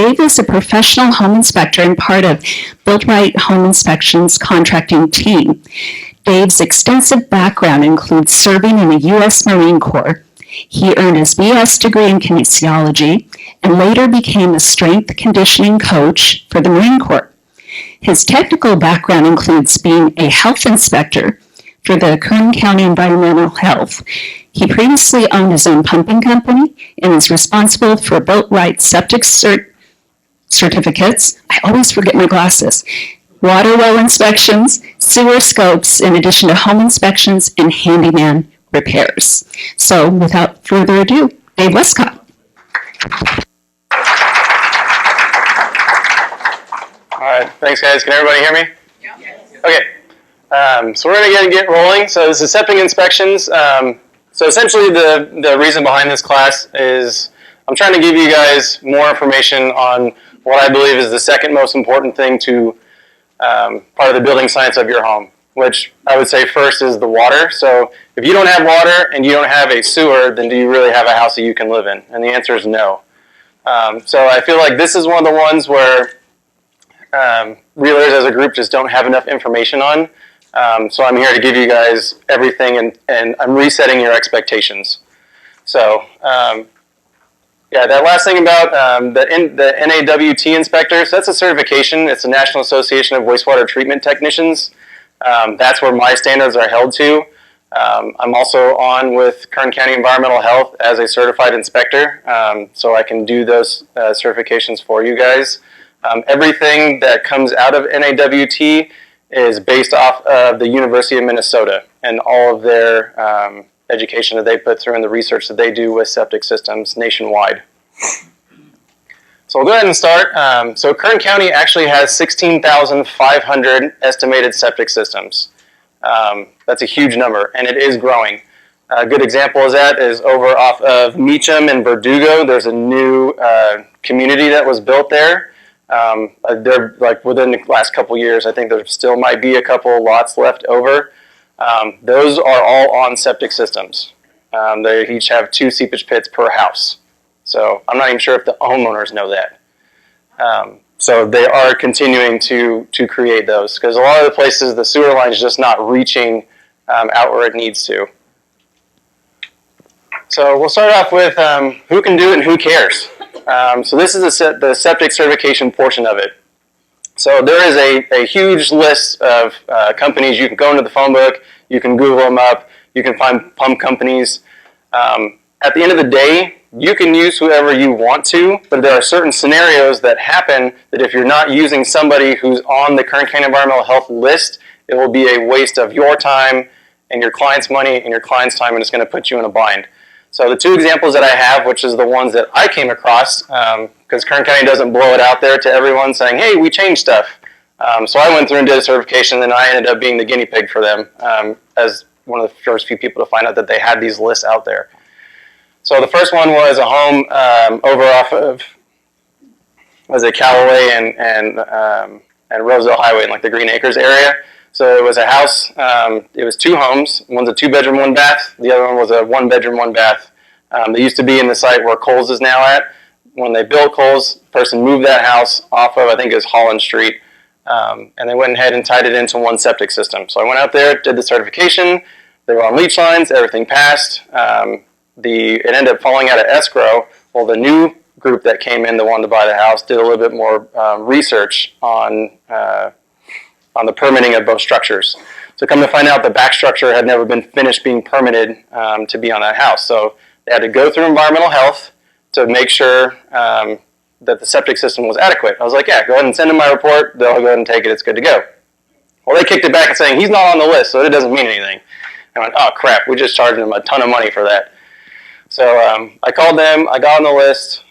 Dave is a professional home inspector and part of Built Right Home Inspection's contracting team. Dave's extensive background includes serving in the U.S. Marine Corps. He earned his BS degree in kinesiology and later became a strength conditioning coach for the Marine Corps. His technical background includes being a health inspector for the Kern County Environmental Health. He previously owned his own pumping company and is responsible for Built Right Septic certificates. I always forget my glasses. Water well inspections, sewer scopes, in addition to home inspections and handyman repairs. So without further ado, Dave Westcott. All right, thanks guys. Can everybody hear me? Yeah. Okay, so we're gonna get rolling. So this is septic inspections. So essentially the reason behind this class is I'm trying to give you guys more information on what I believe is the second most important thing to part of the building science of your home, which I would say first is the water. So if you don't have water and you don't have a sewer, then do you really have a house that you can live in? And the answer is no. So I feel like this is one of the ones where realtors as a group just don't have enough information on. So I'm here to give you guys everything, and I'm resetting your expectations. So yeah, that last thing about the NAWT inspector, so that's a certification. It's the National Association of Wastewater Treatment Technicians. That's where my standards are held to. I'm also on with Kern County Environmental Health as a certified inspector, so I can do those certifications for you guys. Everything that comes out of NAWT is based off of the University of Minnesota and all of their education that they put through and the research that they do with septic systems nationwide. So we'll go ahead and start. So Kern County actually has 16,500 estimated septic systems. That's a huge number, and it is growing. A good example of that is over off of Meacham and Verdugo. There's a new community that was built there. They're like within the last couple years, I think there still might be a couple lots left over. Those are all on septic systems. They each have 2 seepage pits per house. So I'm not even sure if the homeowners know that. So they are continuing to create those because a lot of the places the sewer line is just not reaching out where it needs to. So we'll start off with who can do it and who cares. So this is the septic certification portion of it. So there is a huge list of companies. You can go into the phone book, you can Google them up, you can find pump companies. At the end of the day, you can use whoever you want to, but there are certain scenarios that happen that if you're not using somebody who's on the Kern County Environmental Health list, it will be a waste of your time and your client's money and your client's time, and it's going to put you in a bind. So the 2 examples that I have, which is the ones that I came across, because Kern County doesn't blow it out there to everyone saying, hey, we changed stuff. So I went through and did a certification, and I ended up being the guinea pig for them as one of the first few people to find out that they had these lists out there. So the first one was a home over off of, was it Callaway and Roseville Highway in like the Green Acres area. So it was a house, it was 2 homes. One's a 2-bedroom, 1-bath. The other one was a 1-bedroom, 1-bath. They used to be in the site where Kohl's is now at. When they built Kohl's, the person moved that house off of, I think it was Holland Street, and they went ahead and tied it into one septic system. So I went out there, did the certification. They were on leach lines, everything passed. It ended up falling out of escrow. Well, the new group that came in that wanted to buy the house did a little bit more research on the permitting of both structures. So come to find out the back structure had never been finished being permitted to be on that house. So they had to go through environmental health to make sure that the septic system was adequate. I was like, yeah, go ahead and send them my report. They'll go ahead and take it. It's good to go. Well, they kicked it back and saying, he's not on the list, so it doesn't mean anything. I went, oh, crap, we just charged him a ton of money for that. So I called them. I got on the list.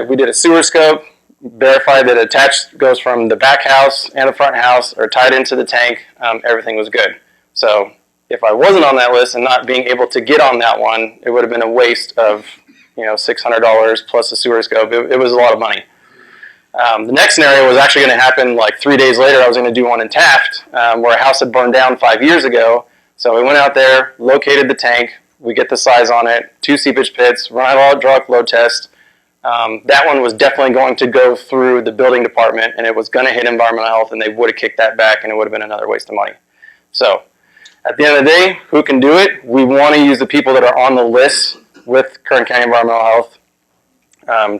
We did a sewer scope, verified that attached goes from the back house and the front house are tied into the tank. Everything was good. So if I wasn't on that list and not being able to get on that one, it would have been a waste of $600 plus the sewer scope. It was a lot of money. The next scenario was actually going to happen like 3 days later. I was going to do one in Taft where a house had burned down 5 years ago. So we went out there, located the tank. We get the size on it, 2 seepage pits, run a hydraulic load test. That one was definitely going to go through the building department, and it was going to hit environmental health, and they would have kicked that back, and it would have been another waste of money. So at the end of the day, who can do it? We want to use the people that are on the list with Kern County Environmental Health,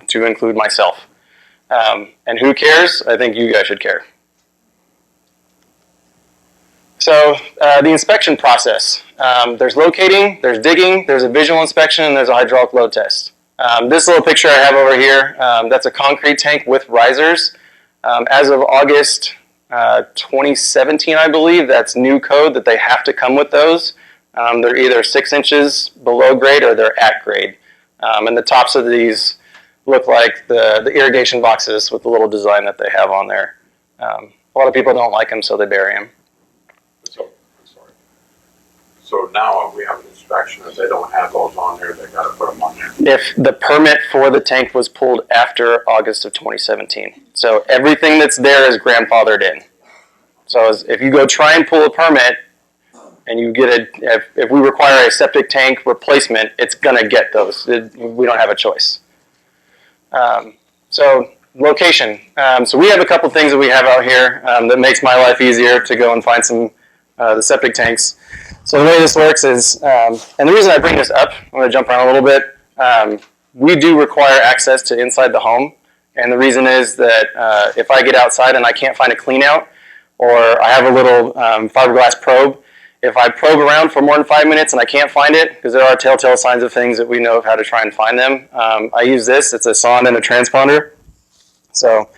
to include myself. And who cares? I think you guys should care. So the inspection process. There's locating, there's digging, there's a visual inspection, and there's a hydraulic load test. This little picture I have over here, that's a concrete tank with risers. As of August 2017, I believe, that's new code that they have to come with those. They're either 6 inches below grade or they're at grade. And the tops of these look like the irrigation boxes with the little design that they have on there. A lot of people don't like them, so they bury them. So now we have an inspection, if they don't have those on there, they gotta put them on there. If the permit for the tank was pulled after August of 2017. So everything that's there is grandfathered in. So if you go try and pull a permit and you get if we require a septic tank replacement, it's gonna get those. We don't have a choice. So location. So we have a couple things that we have out here that makes my life easier to go and find some the septic tanks. So the way this works is, and the reason I bring this up, I'm going to jump around a little bit. We do require access to inside the home, and the reason is that if I get outside and I can't find a clean out, or I have a little fiberglass probe, if I probe around for more than 5 minutes and I can't find it, because there are telltale signs of things that we know of how to try and find them, I use this. It's a sonde and a transponder. So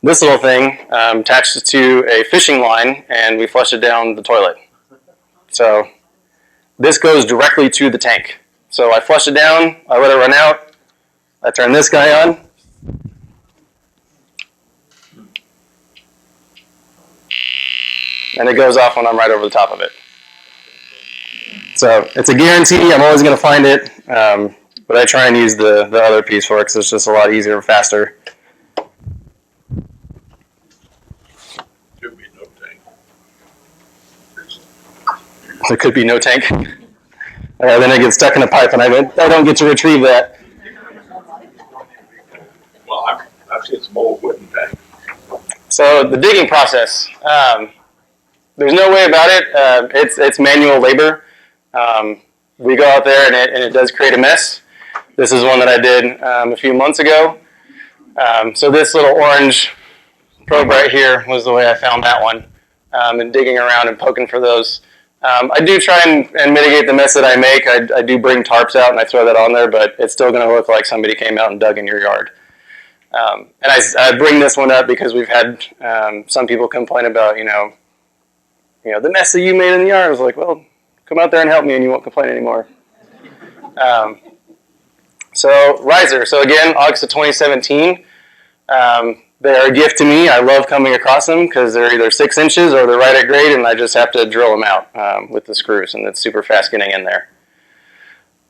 this little thing attaches to a fishing line, and we flush it down the toilet. So this goes directly to the tank. So I flush it down, I let it run out, I turn this guy on, and it goes off when I'm right over the top of it. So it's a guarantee, I'm always going to find it, but I try and use the other piece for it because it's just a lot easier and faster. There could be no tank. Then it gets stuck in a pipe, and I don't get to retrieve that. Well, I've seen some old wooden tanks. So the digging process, there's no way about it. It's manual labor. We go out there, and it does create a mess. This is one that I did a few months ago. So this little orange probe right here was the way I found that one, and digging around and poking for those. I do try and mitigate the mess that I make. I do bring tarps out and I throw that on there, but it's still going to look like somebody came out and dug in your yard. And I bring this one up because we've had some people complain about, the mess that you made in the yard. I was like, well, come out there and help me and you won't complain anymore. So riser. So again, August of 2017. They are a gift to me. I love coming across them because they're either 6 inches or they're right at grade, and I just have to drill them out with the screws, and it's super fast getting in there.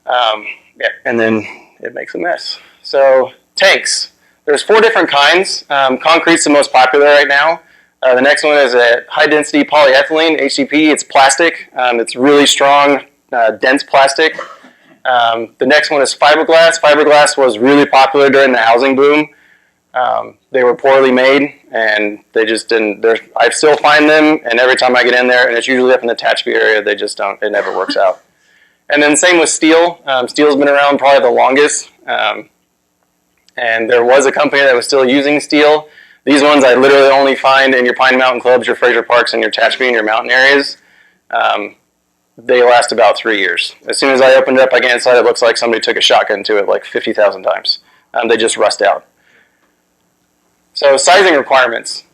And then it makes a mess. So tanks. There's 4 different kinds. Concrete's the most popular right now. The next one is a high-density polyethylene, HDP. It's plastic. It's really strong, dense plastic. The next one is fiberglass. Fiberglass was really popular during the housing boom. They were poorly made, and they just didn't. I still find them, and every time I get in there, and it's usually up in the Tehachapi area, they just don't. It never works out. And then same with steel. Steel's been around probably the longest, and there was a company that was still using steel. These ones I literally only find in your Pine Mountain clubs, your Fraser Parks, and your Tehachapi and your mountain areas. They last about 3 years. As soon as I opened it up, I get inside, it looks like somebody took a shotgun to it like 50,000 times. They just rust out. So sizing requirements.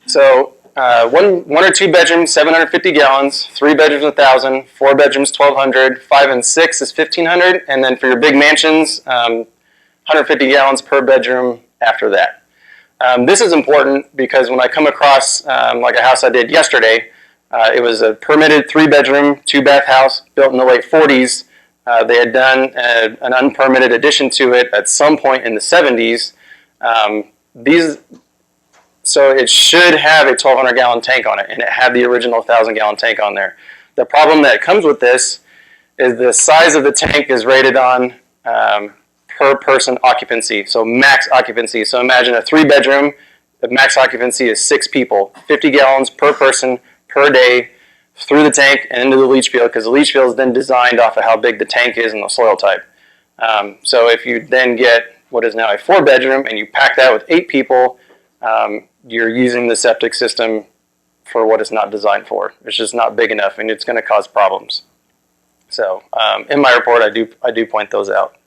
So one or 2 bedrooms, 750 gallons, 3 bedrooms, 1,000, 4 bedrooms, 1,200, 5 and 6 is 1,500, and then for your big mansions, 150 gallons per bedroom after that. This is important because when I come across like a house I did yesterday, it was a permitted 3-bedroom, 2-bath house built in the late 40s. They had done an unpermitted addition to it at some point in the 70s. So it should have a 1,200-gallon tank on it, and it had the original 1,000-gallon tank on there. The problem that comes with this is the size of the tank is rated on per person occupancy, so max occupancy. So imagine a 3-bedroom, the max occupancy is 6 people, 50 gallons per person per day through the tank and into the leach field, because the leach field is then designed off of how big the tank is and the soil type. So if you then get what is now a 4-bedroom and you pack that with 8 people, you're using the septic system for what it's not designed for. It's just not big enough, and it's going to cause problems. So in my report, I do point those out.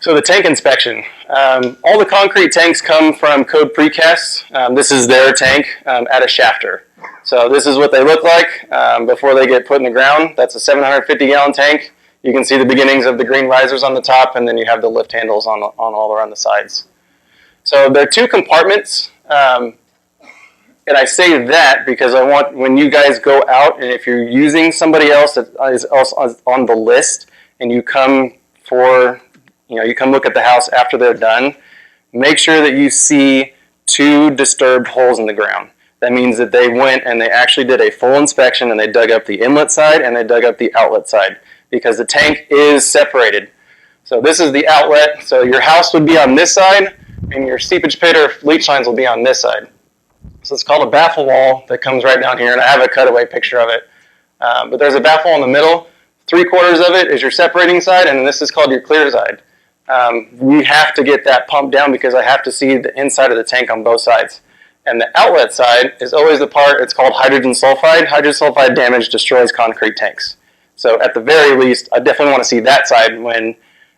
So the tank inspection. All the concrete tanks come from Code Precast. This is their tank at a shafter. So this is what they look like before they get put in the ground. That's a 750-gallon tank. You can see the beginnings of the green risers on the top, and then you have the lift handles on all around the sides. So there are 2 compartments. And I say that because I want, when you guys go out, and if you're using somebody else that is also on the list, and you come you come look at the house after they're done, make sure that you see 2 disturbed holes in the ground. That means that they went and they actually did a full inspection, and they dug up the inlet side and they dug up the outlet side, because the tank is separated. So this is the outlet. So your house would be on this side, and your seepage pit or leach lines will be on this side. So it's called a baffle wall that comes right down here, and I have a cutaway picture of it. But there's a baffle wall in the middle. 3/4 of it is your separating side, and this is called your clear side. We have to get that pumped down because I have to see the inside of the tank on both sides. And the outlet side is always the part, it's called hydrogen sulfide. Hydrogen sulfide damage destroys concrete tanks. So at the very least, I definitely want to see that side, when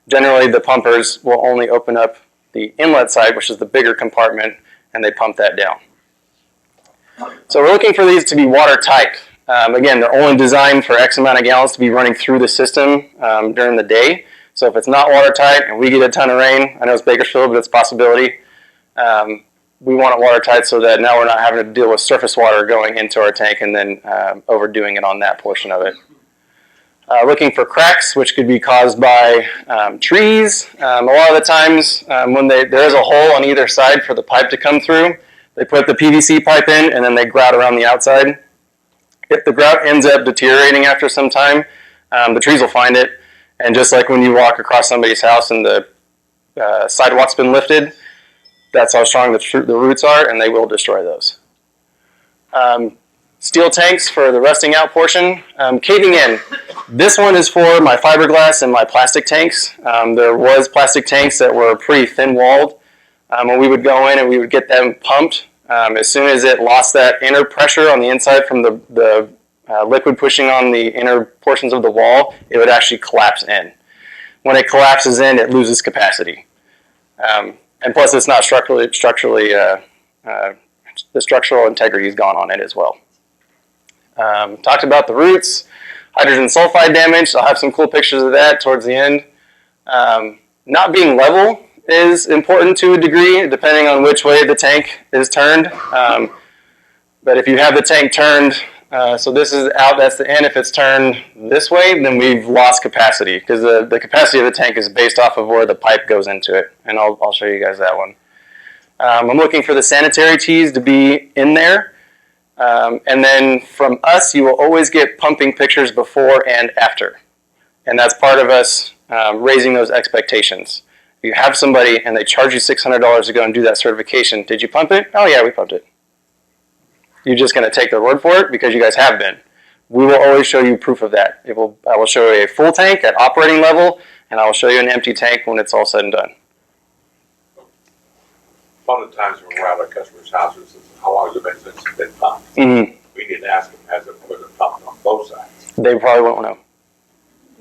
generally the pumpers will only open up the inlet side, which is the bigger compartment, and they pump that down. So we're looking for these to be watertight. Again, they're only designed for X amount of gallons to be running through the system during the day. So if it's not watertight and we get a ton of rain, I know it's Bakersfield, but it's a possibility. We want it watertight so that now we're not having to deal with surface water going into our tank and then overdoing it on that portion of it. Looking for cracks, which could be caused by trees. A lot of the times when there is a hole on either side for the pipe to come through, they put the PVC pipe in and then they grout around the outside. If the grout ends up deteriorating after some time, the trees will find it. And just like when you walk across somebody's house and the sidewalk's been lifted, that's how strong the roots are, and they will destroy those. Steel tanks for the rusting out portion. Caving in. This one is for my fiberglass and my plastic tanks. There was plastic tanks that were pretty thin-walled. And we would go in and we would get them pumped. As soon as it lost that inner pressure on the inside from the liquid pushing on the inner portions of the wall, it would actually collapse in. When it collapses in, it loses capacity. And plus, it's not structurally the structural integrity is gone on it as well. Talked about the roots, hydrogen sulfide damage. I'll have some cool pictures of that towards the end. Not being level is important to a degree, depending on which way the tank is turned. But if you have the tank turned, so this is out, that's the in. If it's turned this way, then we've lost capacity, because the capacity of the tank is based off of where the pipe goes into it. And I'll show you guys that one. I'm looking for the sanitary tees to be in there. And then from us, you will always get pumping pictures before and after. And that's part of us raising those expectations. If you have somebody and they charge you $600 to go and do that certification, did you pump it? Oh yeah, we pumped it. You're just going to take their word for it because you guys have been. We will always show you proof of that. I will show you a full tank at operating level, and I will show you an empty tank when it's all said and done. A lot of times when we're at our customers' houses, it's how long has it been since it's been pumped? Mm-hmm. We need to ask them, was it pumped on both sides? They probably won't know.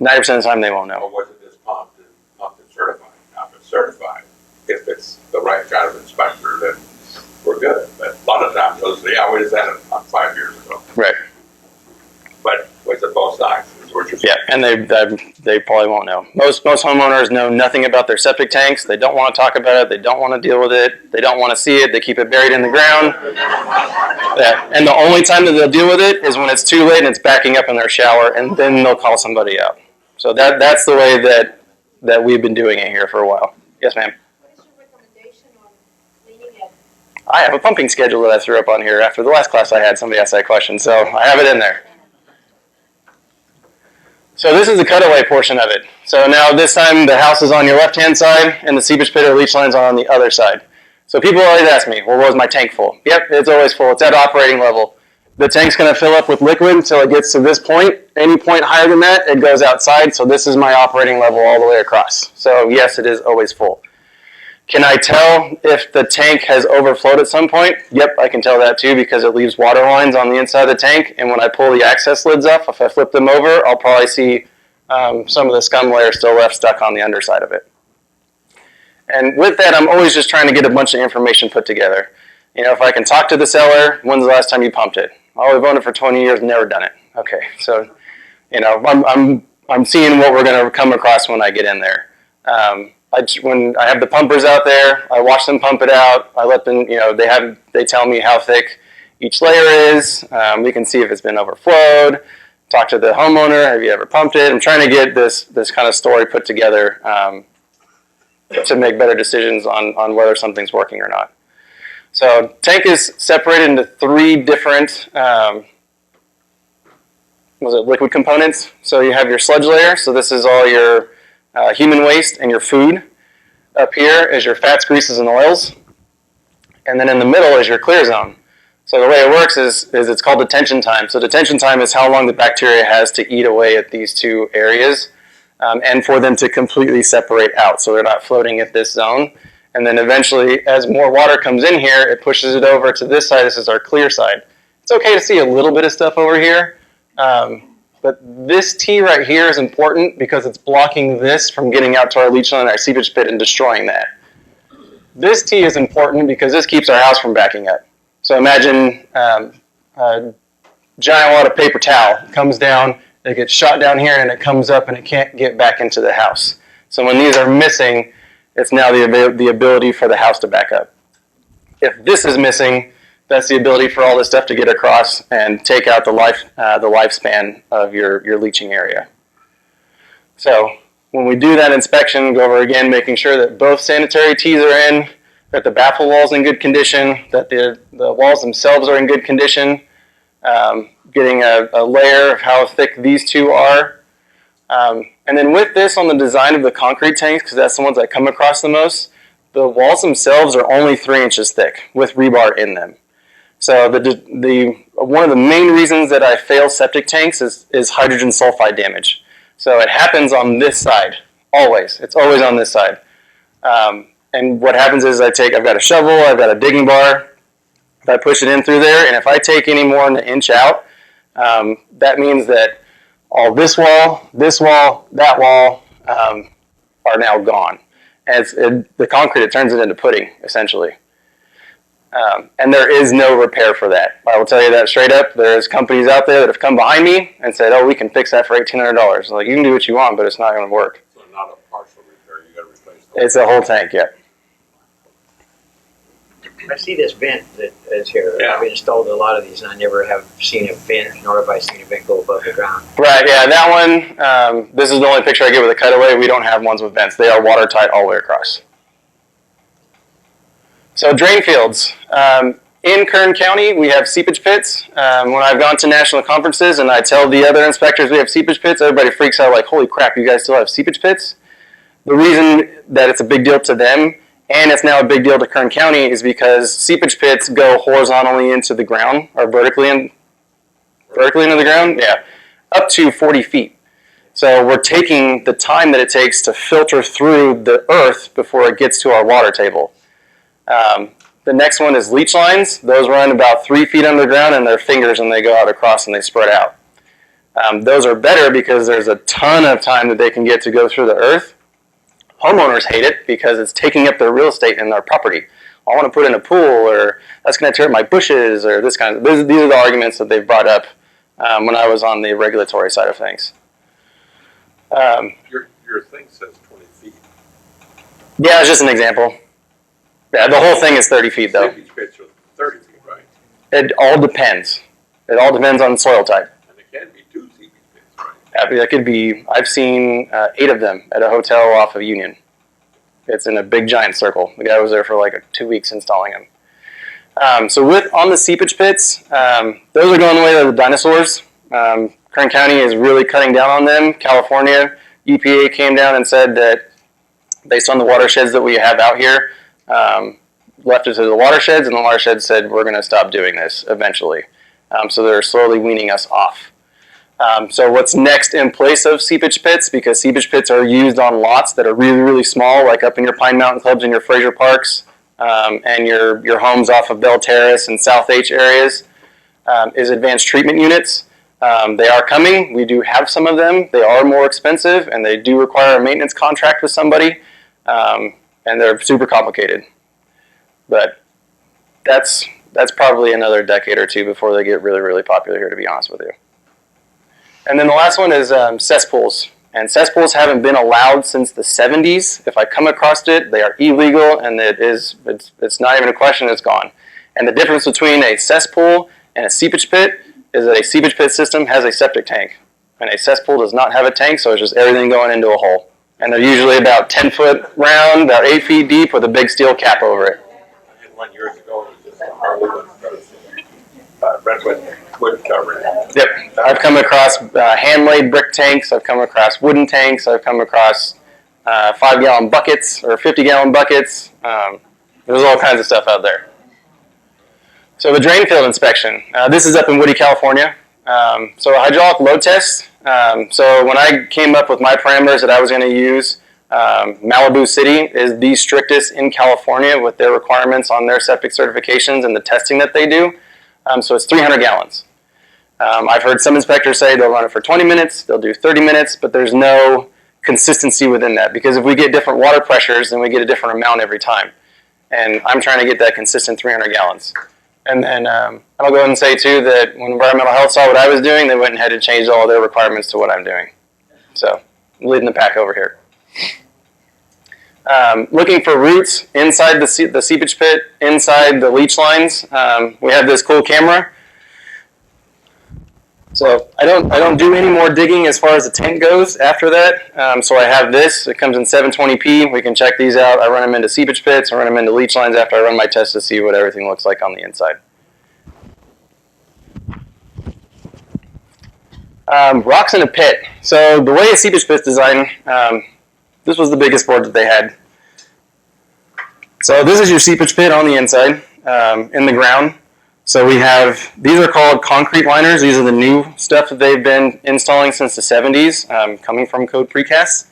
90% of the time they won't know. Or was it just pumped and certified? Now, if it's certified, if it's the right kind of inspector, then we're good. But a lot of times those say, yeah, we just had it pumped 5 years ago. Right. But was it both sides? Yeah, and they probably won't know. Most homeowners know nothing about their septic tanks. They don't want to talk about it. They don't want to deal with it. They don't want to see it. They keep it buried in the ground. Yeah. And the only time that they'll deal with it is when it's too late and it's backing up in their shower, and then they'll call somebody out. So that's the way that we've been doing it here for a while. Yes, ma'am. What is your recommendation on cleaning it? I have a pumping schedule that I threw up on here. After the last class I had, somebody asked that question, so I have it in there. So this is the cutaway portion of it. So now this time the house is on your left-hand side and the seepage pit or leach lines are on the other side. So people always ask me, well, was my tank full? Yep, it's always full. It's at operating level. The tank's going to fill up with liquid until it gets to this point. Any point higher than that, it goes outside. So this is my operating level all the way across. So yes, it is always full. Can I tell if the tank has overflowed at some point? Yep, I can tell that too because it leaves water lines on the inside of the tank. And when I pull the access lids up, if I flip them over, I'll probably see some of the scum layer still left stuck on the underside of it. And with that, I'm always just trying to get a bunch of information put together. You know, if I can talk to the seller, when's the last time you pumped it? Oh, we've owned it for 20 years, never done it. Okay, so, you know, I'm seeing what we're going to come across when I get in there. When I have the pumpers out there, I watch them pump it out. I let them, you know, they tell me how thick each layer is. We can see if it's been overflowed. Talk to the homeowner. Have you ever pumped it? I'm trying to get this kind of story put together to make better decisions on whether something's working or not. So tank is separated into 3 different liquid components. So you have your sludge layer. So this is all your human waste and your food. Up here is your fats, greases, and oils. And then in the middle is your clear zone. So the way it works is it's called detention time. So detention time is how long the bacteria has to eat away at these 2 areas and for them to completely separate out so they're not floating at this zone. And then eventually, as more water comes in here, it pushes it over to this side. This is our clear side. It's okay to see a little bit of stuff over here. But this T right here is important because it's blocking this from getting out to our leach line and our seepage pit and destroying that. This T is important because this keeps our house from backing up. So imagine a giant wad of paper towel comes down, it gets shot down here, and it comes up and it can't get back into the house. So when these are missing, it's now the ability for the house to back up. If this is missing, that's the ability for all this stuff to get across and take out the lifespan of your leaching area. So when we do that inspection, go over again, making sure that both sanitary tees are in, that the baffle wall's in good condition, that the walls themselves are in good condition, getting a layer of how thick these 2 are. And then with this on the design of the concrete tanks, because that's the ones I come across the most, the walls themselves are only 3 inches thick with rebar in them. So one of the main reasons that I fail septic tanks is hydrogen sulfide damage. So it happens on this side, always. It's always on this side. And what happens is I've got a shovel, I've got a digging bar, if I push it in through there, and if I take any more than an inch out, that means that all this wall, that wall are now gone. And the concrete, it turns it into pudding, essentially. And there is no repair for that. I will tell you that straight up. There's companies out there that have come behind me and said, oh, we can fix that for $1,800. Like, you can do what you want, but it's not going to work. So not a partial repair, you gotta replace the whole. It's a whole tank, yeah. I see this vent that is here. Yeah. I've installed a lot of these, and I never have seen a vent, nor have I seen a vent go above the ground. Right, yeah, that one, this is the only picture I get with a cutaway. We don't have ones with vents. They are watertight all the way across. So drain fields. In Kern County, we have seepage pits. When I've gone to national conferences and I tell the other inspectors we have seepage pits, everybody freaks out like, holy crap, you guys still have seepage pits? The reason that it's a big deal to them, and it's now a big deal to Kern County, is because seepage pits go horizontally into the ground, or vertically into the ground, yeah, up to 40 feet. So we're taking the time that it takes to filter through the earth before it gets to our water table. The next one is leach lines. Those run about 3 feet underground, and they're fingers, and they go out across and they spread out. Those are better because there's a ton of time that they can get to go through the earth. Homeowners hate it because it's taking up their real estate and their property. I want to put in a pool, or that's going to tear up my bushes, or this kind of. These are the arguments that they've brought up when I was on the regulatory side of things. Your thing says 20 feet. Yeah, it's just an example. Yeah, the whole thing is 30 feet, though. Seepage pits are 30 feet, right? It all depends. It all depends on soil type. And it can be 2 seepage pits, right? That could be, I've seen 8 of them at a hotel off of Union. It's in a big giant circle. The guy was there for like 2 weeks installing them. So on the seepage pits, those are going the way of the dinosaurs. Kern Kern County is really cutting down on them. California, EPA came down and said that based on the watersheds that we have out here, left it to the watersheds, and the watersheds said we're going to stop doing this eventually. So they're slowly weaning us off. So what's next in place of seepage pits, because seepage pits are used on lots that are really, really small, like up in your Pine Mountain Clubs and your Fraser Parks, and your homes off of Bell Terrace and South H areas, is advanced treatment units. They are coming. We do have some of them. They are more expensive, and they do require a maintenance contract with somebody, and they're super complicated. But that's probably another decade or two before they get really, really popular here, to be honest with you. And then the last one is cesspools. And cesspools haven't been allowed since the 70s. If I come across it, they are illegal, and it's not even a question, it's gone. And the difference between a cesspool and a seepage pit is that a seepage pit system has a septic tank. And a cesspool does not have a tank, so it's just everything going into a hole. And they're usually about 10 foot round, about 8 feet deep, with a big steel cap over it. I had one years ago, it was just a hardwood, redwood wood covering. Yep, I've come across hand-laid brick tanks. I've come across wooden tanks. I've come across 5-gallon buckets or 50-gallon buckets. There's all kinds of stuff out there. So the drain field inspection. This is up in Woody, California. So a hydraulic load test. So when I came up with my parameters that I was going to use, Malibu City is the strictest in California with their requirements on their septic certifications and the testing that they do. So it's 300 gallons. I've heard some inspectors say they'll run it for 20 minutes, they'll do 30 minutes, but there's no consistency within that, because if we get different water pressures, then we get a different amount every time. And I'm trying to get that consistent 300 gallons. And I'll go ahead and say too that when environmental health saw what I was doing, they went ahead and changed all their requirements to what I'm doing. So I'm leading the pack over here. Looking for roots inside the seepage pit, inside the leach lines. We have this cool camera. So I don't do any more digging as far as the tank goes after that. So I have this. It comes in 720p. We can check these out. I run them into seepage pits. I run them into leach lines after I run my test to see what everything looks like on the inside. Rocks in a pit. So the way a seepage pit's designed, this was the biggest board that they had. So this is your seepage pit on the inside, in the ground. So we have, these are called concrete liners. These are the new stuff that they've been installing since the 70s, coming from Code Precast.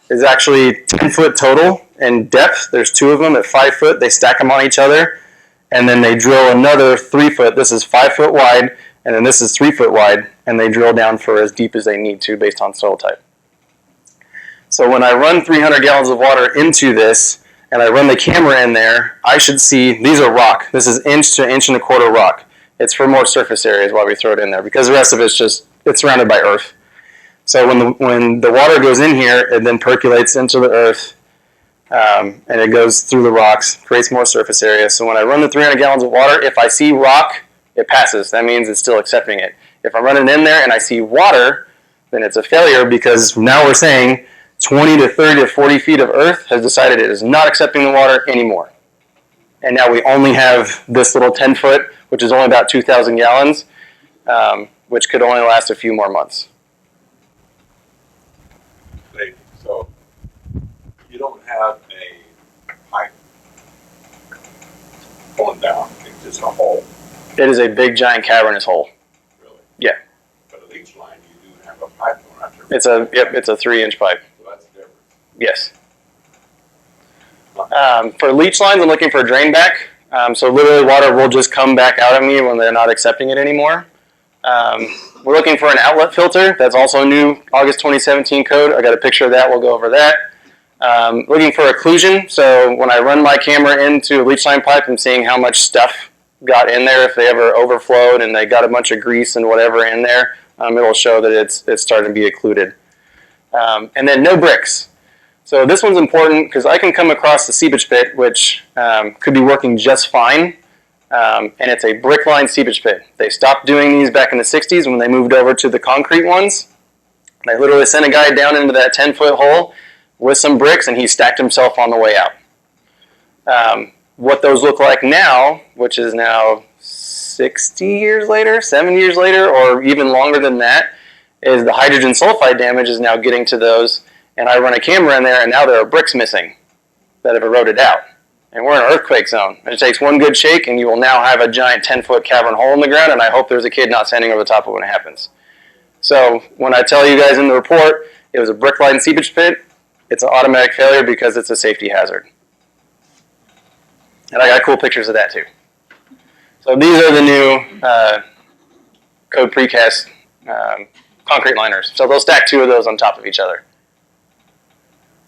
It's actually 10 foot total in depth. There's 2 of them at 5 foot. They stack them on each other, and then they drill another 3 foot. This is 5 foot wide, and then this is 3 foot wide, and they drill down for as deep as they need to based on soil type. So when I run 300 gallons of water into this, and I run the camera in there, I should see, these are rock. This is inch to inch and a quarter rock. It's for more surface areas why we throw it in there, because the rest of it's just, it's surrounded by earth. So when the water goes in here, it then percolates into the earth, and it goes through the rocks, creates more surface area. So when I run the 300 gallons of water, if I see rock, it passes. That means it's still accepting it. If I run it in there and I see water, then it's a failure, because now we're saying 20 to 30 to 40 feet of earth has decided it is not accepting the water anymore. And now we only have this little 10 foot, which is only about 2,000 gallons, which could only last a few more months. So you don't have a pipe going down, it's just a hole. It is a big, giant, cavernous hole. Really? Yeah. But at each line you do have a pipe going out there. It's a 3-inch pipe. So that's different. Yes. For leach lines, I'm looking for a drain back. So literally water will just come back out of me when they're not accepting it anymore. We're looking for an outlet filter. That's also new, August 2017 code. I got a picture of that. We'll go over that. Looking for occlusion. So when I run my camera into a leach line pipe, I'm seeing how much stuff got in there. If they ever overflowed and they got a bunch of grease and whatever in there, it'll show that it's starting to be occluded. And then no bricks. So this one's important because I can come across the seepage pit, which could be working just fine, and it's a brick-lined seepage pit. They stopped doing these back in the 60s when they moved over to the concrete ones. They literally sent a guy down into that 10-foot hole with some bricks, and he stacked himself on the way out. What those look like now, which is now 60 years later, 7 years later, or even longer than that, is the hydrogen sulfide damage is now getting to those, and I run a camera in there, and now there are bricks missing that have eroded out. And we're in an earthquake zone. It takes one good shake, and you will now have a giant 10-foot cavern hole in the ground, and I hope there's a kid not standing over the top of it when it happens. So when I tell you guys in the report it was a brick-lined seepage pit, it's an automatic failure because it's a safety hazard. And I got cool pictures of that too. So these are the new code precast concrete liners. So they'll stack 2 of those on top of each other.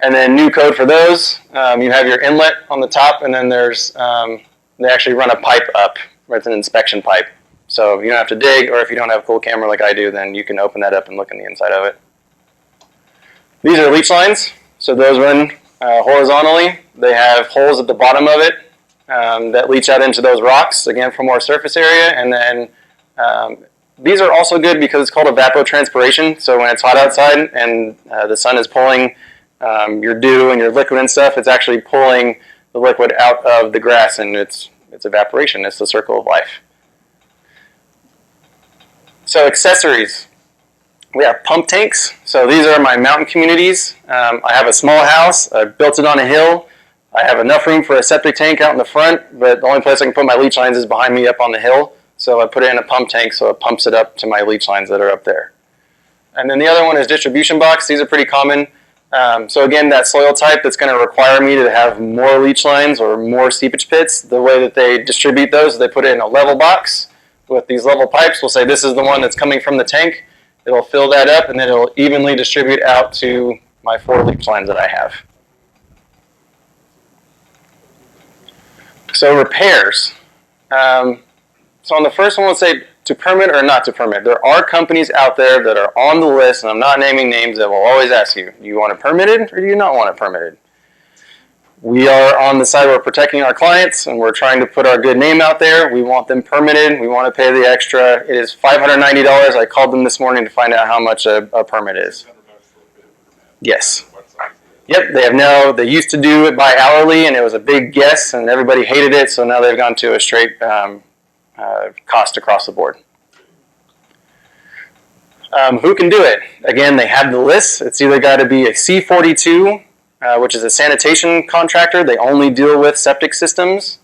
And then new code for those, you have your inlet on the top, and then there's, they actually run a pipe up, where it's an inspection pipe. So you don't have to dig, or if you don't have a cool camera like I do, then you can open that up and look in the inside of it. These are leach lines. So those run horizontally. They have holes at the bottom of it that leach out into those rocks, again, for more surface area. And then these are also good because it's called evapotranspiration. So when it's hot outside and the sun is pulling your dew and your liquid and stuff, it's actually pulling the liquid out of the grass, and it's evaporation. It's the circle of life. So accessories. We have pump tanks. So these are my mountain communities. I have a small house. I built it on a hill. I have enough room for a septic tank out in the front, but the only place I can put my leach lines is behind me up on the hill. So I put it in a pump tank so it pumps it up to my leach lines that are up there. And then the other one is distribution box. These are pretty common. So again, that soil type that's going to require me to have more leach lines or more seepage pits, the way that they distribute those, they put it in a level box with these level pipes. We'll say this is the one that's coming from the tank. It'll fill that up, and then it'll evenly distribute out to my 4 leach lines that I have. So repairs. So on the first one, we'll say to permit or not to permit. There are companies out there that are on the list, and I'm not naming names, that will always ask you, do you want it permitted or do you not want it permitted? We are on the side where we're protecting our clients, and we're trying to put our good name out there. We want them permitted. We want to pay the extra. It is $590. I called them this morning to find out how much a permit is. Yes. Yep, they have now, they used to do it by hourly, and it was a big guess, and everybody hated it, so now they've gone to a straight cost across the board. Who can do it? Again, they have the list. It's either got to be a C42, which is a sanitation contractor. They only deal with septic systems.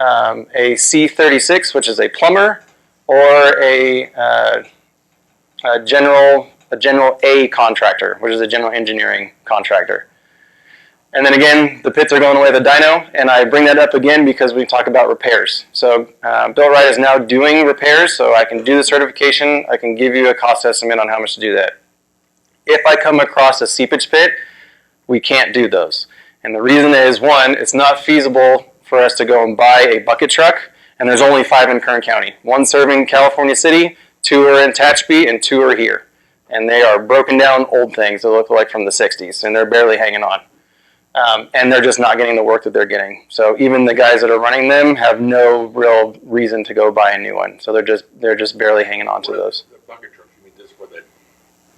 A C36, which is a plumber, or a general A contractor, which is a general engineering contractor. And then again, the pits are going away with a dyno, and I bring that up again because we talk about repairs. So Bill Wright is now doing repairs, so I can do the certification. I can give you a cost estimate on how much to do that. If I come across a seepage pit, we can't do those. And the reason is, one, it's not feasible for us to go and buy a bucket truck, and there's only 5 in Kern County. 1 serving California City, 2 are in Tehachapi, and 2 are here. And they are broken down old things that look like from the 60s, and they're barely hanging on. And they're just not getting the work that they're getting. So even the guys that are running them have no real reason to go buy a new one. So they're just barely hanging on to those. The bucket truck, you mean this where they...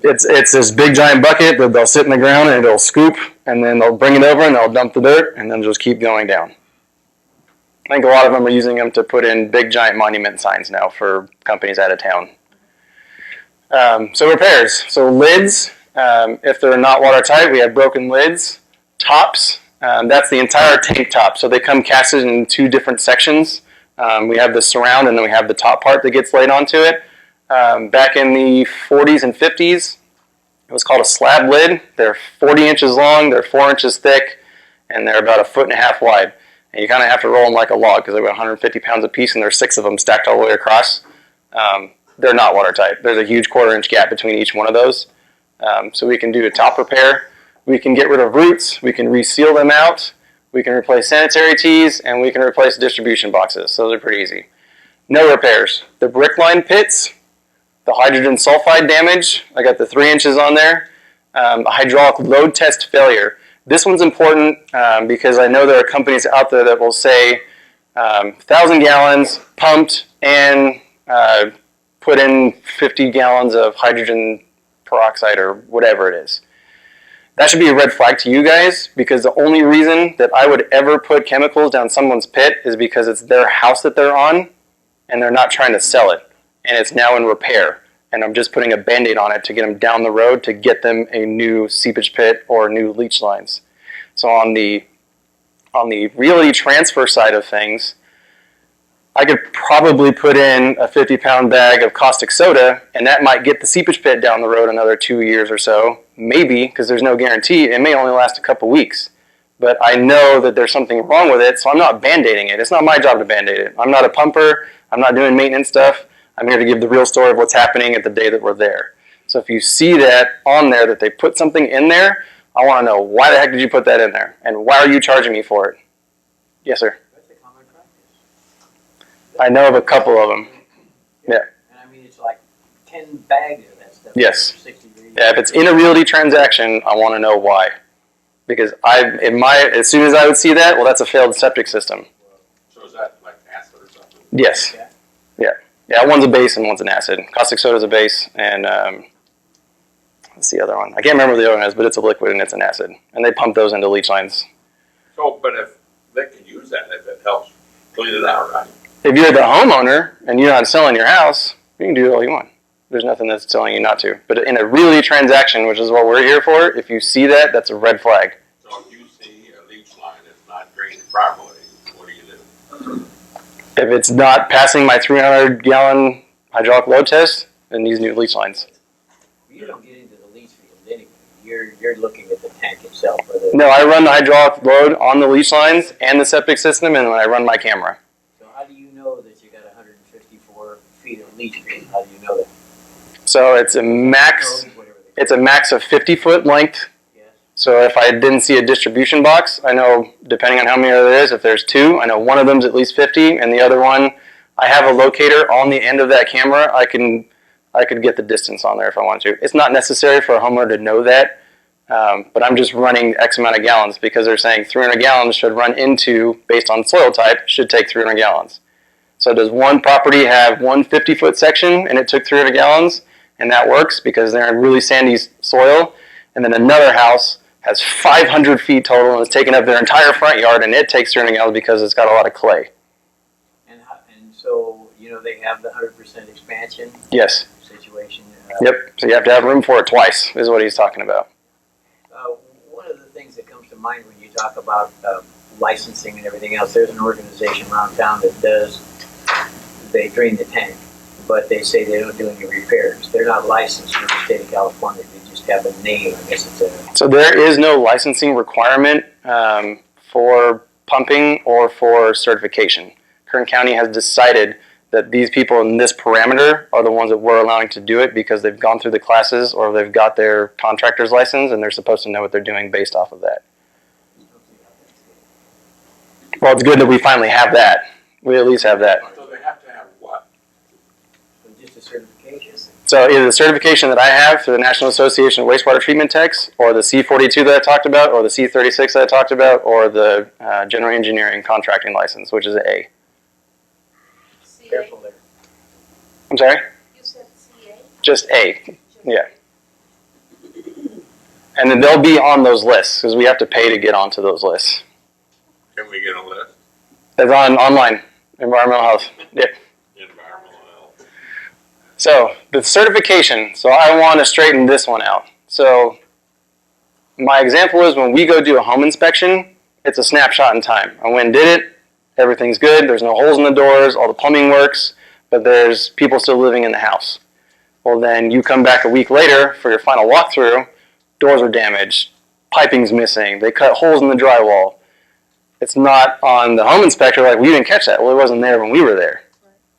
It's this big giant bucket that they'll sit in the ground and it'll scoop, and then they'll bring it over and they'll dump the dirt, and then just keep going down. I think a lot of them are using them to put in big giant monument signs now for companies out of town. So repairs. So lids, if they're not watertight, we have broken lids. Tops, that's the entire tank top. So they come casted in 2 different sections. We have the surround, and then we have the top part that gets laid onto it. Back in the 40s and 50s, it was called a slab lid. They're 40 inches long, they're 4 inches thick, and they're about 1.5 feet wide. And you kind of have to roll them like a log because they're about 150 pounds a piece, and there's 6 of them stacked all the way across. They're not watertight. There's a huge 1/4 inch gap between each one of those. So we can do a top repair. We can get rid of roots, we can reseal them out, we can replace sanitary tees, and we can replace distribution boxes. So those are pretty easy. No repairs. The brick line pits, the hydrogen sulfide damage, I got the 3 inches on there. A hydraulic load test failure. This one's important because I know there are companies out there that will say 1,000 gallons pumped and put in 50 gallons of hydrogen peroxide or whatever it is. That should be a red flag to you guys, because the only reason that I would ever put chemicals down someone's pit is because it's their house that they're on and they're not trying to sell it, and it's now in repair. and I'm just putting a Band-Aid on it to get them down the road to get them a new seepage pit or new leach lines. So on the realty transfer side of things, I could probably put in a 50-pound bag of caustic soda, and that might get the seepage pit down the road another 2 years or so. Maybe, because there's no guarantee. It may only last a couple weeks. But I know that there's something wrong with it, so I'm not Band-Aiding it. It's not my job to Band-Aid it. I'm not a pumper. I'm not doing maintenance stuff. I'm here to give the real story of what's happening at the day that we're there. So if you see that on there, that they put something in there, I want to know, why the heck did you put that in there? And why are you charging me for it? Yes, sir. That's a common practice. I know of a couple of them. Yeah. And I mean, it's like 10 bags of that stuff. Yes. 60 degrees. Yeah, if it's in a realty transaction, I want to know why. Because as soon as I would see that, well, that's a failed septic system. So is that like acid or something? Yes. Yeah. Yeah, one's a base and one's an acid. Caustic soda is a base, and what's the other one? I can't remember what the other one is, but it's a liquid and it's an acid. And they pump those into leach lines. So, but if they can use that, if it helps clean it out, right? If you're the homeowner and you're not selling your house, you can do all you want. There's nothing that's telling you not to. But in a realty transaction, which is what we're here for, if you see that, that's a red flag. So if you see a leach line that's not drained properly, what do you do? If it's not passing my 300-gallon hydraulic load test, it needs new leach lines. You don't get into the leach field anyway. You're looking at the tank itself. Or the, No, I run the hydraulic load on the leach lines and the septic system, and when I run my camera. So how do you know that you got 154 feet of leach field? How do you know that? So it's a max. Whatever they It's a max of 50-foot length. Yes. So if I didn't see a distribution box, I know, depending on how many there is, if there's two, I know one of them's at least 50, and the other one, I have a locator on the end of that camera. I could get the distance on there if I want to. It's not necessary for a homeowner to know that, but I'm just running X amount of gallons because they're saying 300 gallons should run into, based on soil type, should take 300 gallons. So does one property have one 50-foot section and it took 300 gallons? And that works because they're in really sandy soil. And then another house has 500 feet total and it's taken up their entire front yard and it takes 300 gallons because it's got a lot of clay. And so, they have the 100% expansion Yes. situation. Yep. So you have to have room for it twice is what he's talking about. One of the things that comes to mind when you talk about licensing and everything else, there's an organization around town that they drain the tank, but they say they don't do any repairs. They're not licensed in the state of California. They just have a name. I guess it's So there is no licensing requirement for pumping or for certification. Kern County has decided that these people in this parameter are the ones that we're allowing to do it because they've gone through the classes or they've got their contractor's license and they're supposed to know what they're doing based off of that. Well, it's good that we finally have that. We at least have that. So they have to have what? just a certification. So either the certification that I have through the National Association of Wastewater Treatment Techs, or the C42 that I talked about, or the C36 that I talked about, or the General Engineering Contracting License, which is an A. CA? Careful there. I'm sorry? You said CA? Just A. Yeah. And then they'll be on those lists, because we have to pay to get onto those lists. Can we get a list? It's online, environmental health. Yep. Environmental health. So the certification, so I want to straighten this one out. So my example is when we go do a home inspection, it's a snapshot in time. I went and did it, everything's good, there's no holes in the doors, all the plumbing works, but there's people still living in the house. Well then you come back a week later for your final walkthrough, doors are damaged, piping's missing, they cut holes in the drywall. It's not on the home inspector like, well, you didn't catch that. Well, it wasn't there when we were there,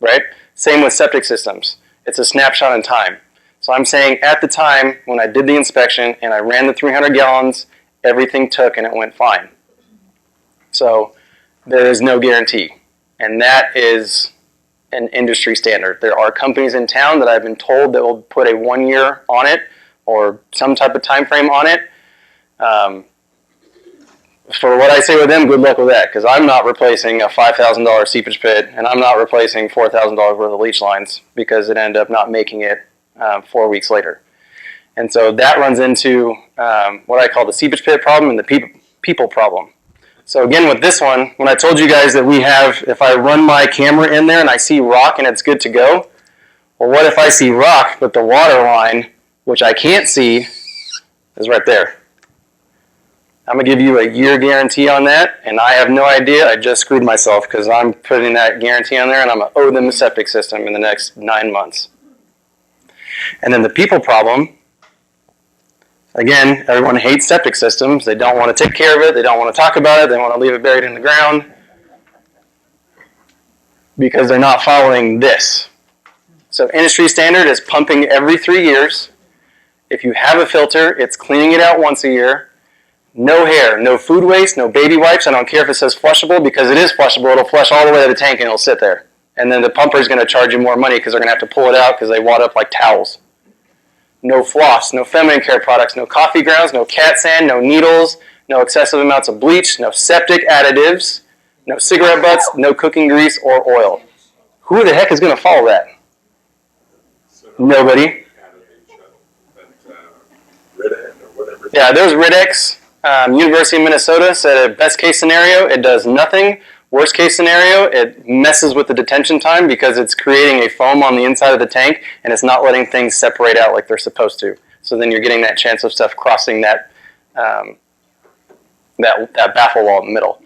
right? Same with septic systems. It's a snapshot in time. So I'm saying at the time when I did the inspection and I ran the 300 gallons, everything took and it went fine. So there is no guarantee. And that is an industry standard. There are companies in town that I've been told that will put a 1 year on it or some type of time frame on it. For what I say with them, good luck with that, because I'm not replacing a $5,000 seepage pit, and I'm not replacing $4,000 worth of leach lines, because it ended up not making it 4 weeks later. And so that runs into what I call the seepage pit problem and the people problem. So again, with this one, when I told you guys that we have, if I run my camera in there and I see rock and it's good to go, Well, what if I see rock, but the water line, which I can't see, is right there? I'm going to give you a year guarantee on that, and I have no idea. I just screwed myself because I'm putting that guarantee on there, and I'm going to owe them a septic system in the next 9 months. And then the people problem, again, everyone hates septic systems. They don't want to take care of it. They don't want to talk about it. They want to leave it buried in the ground because they're not following this. So industry standard is pumping every 3 years. If you have a filter, it's cleaning it out once a year. No hair, no food waste, no baby wipes. I don't care if it says flushable because it is flushable. It'll flush all the way to the tank and it'll sit there. And then the pumper is going to charge you more money because they're going to have to pull it out because they wad up like towels. No floss, no feminine care products, no coffee grounds, no cat sand, no needles, no excessive amounts of bleach, no septic additives, no cigarette butts, no cooking grease or oil. Who the heck is going to follow that? Nobody. Yeah, there's Ridex. University of Minnesota said best case scenario, it does nothing. Worst case scenario, it messes with the detention time because it's creating a foam on the inside of the tank and it's not letting things separate out like they're supposed to. So then you're getting that chance of stuff crossing that that baffle wall in the middle.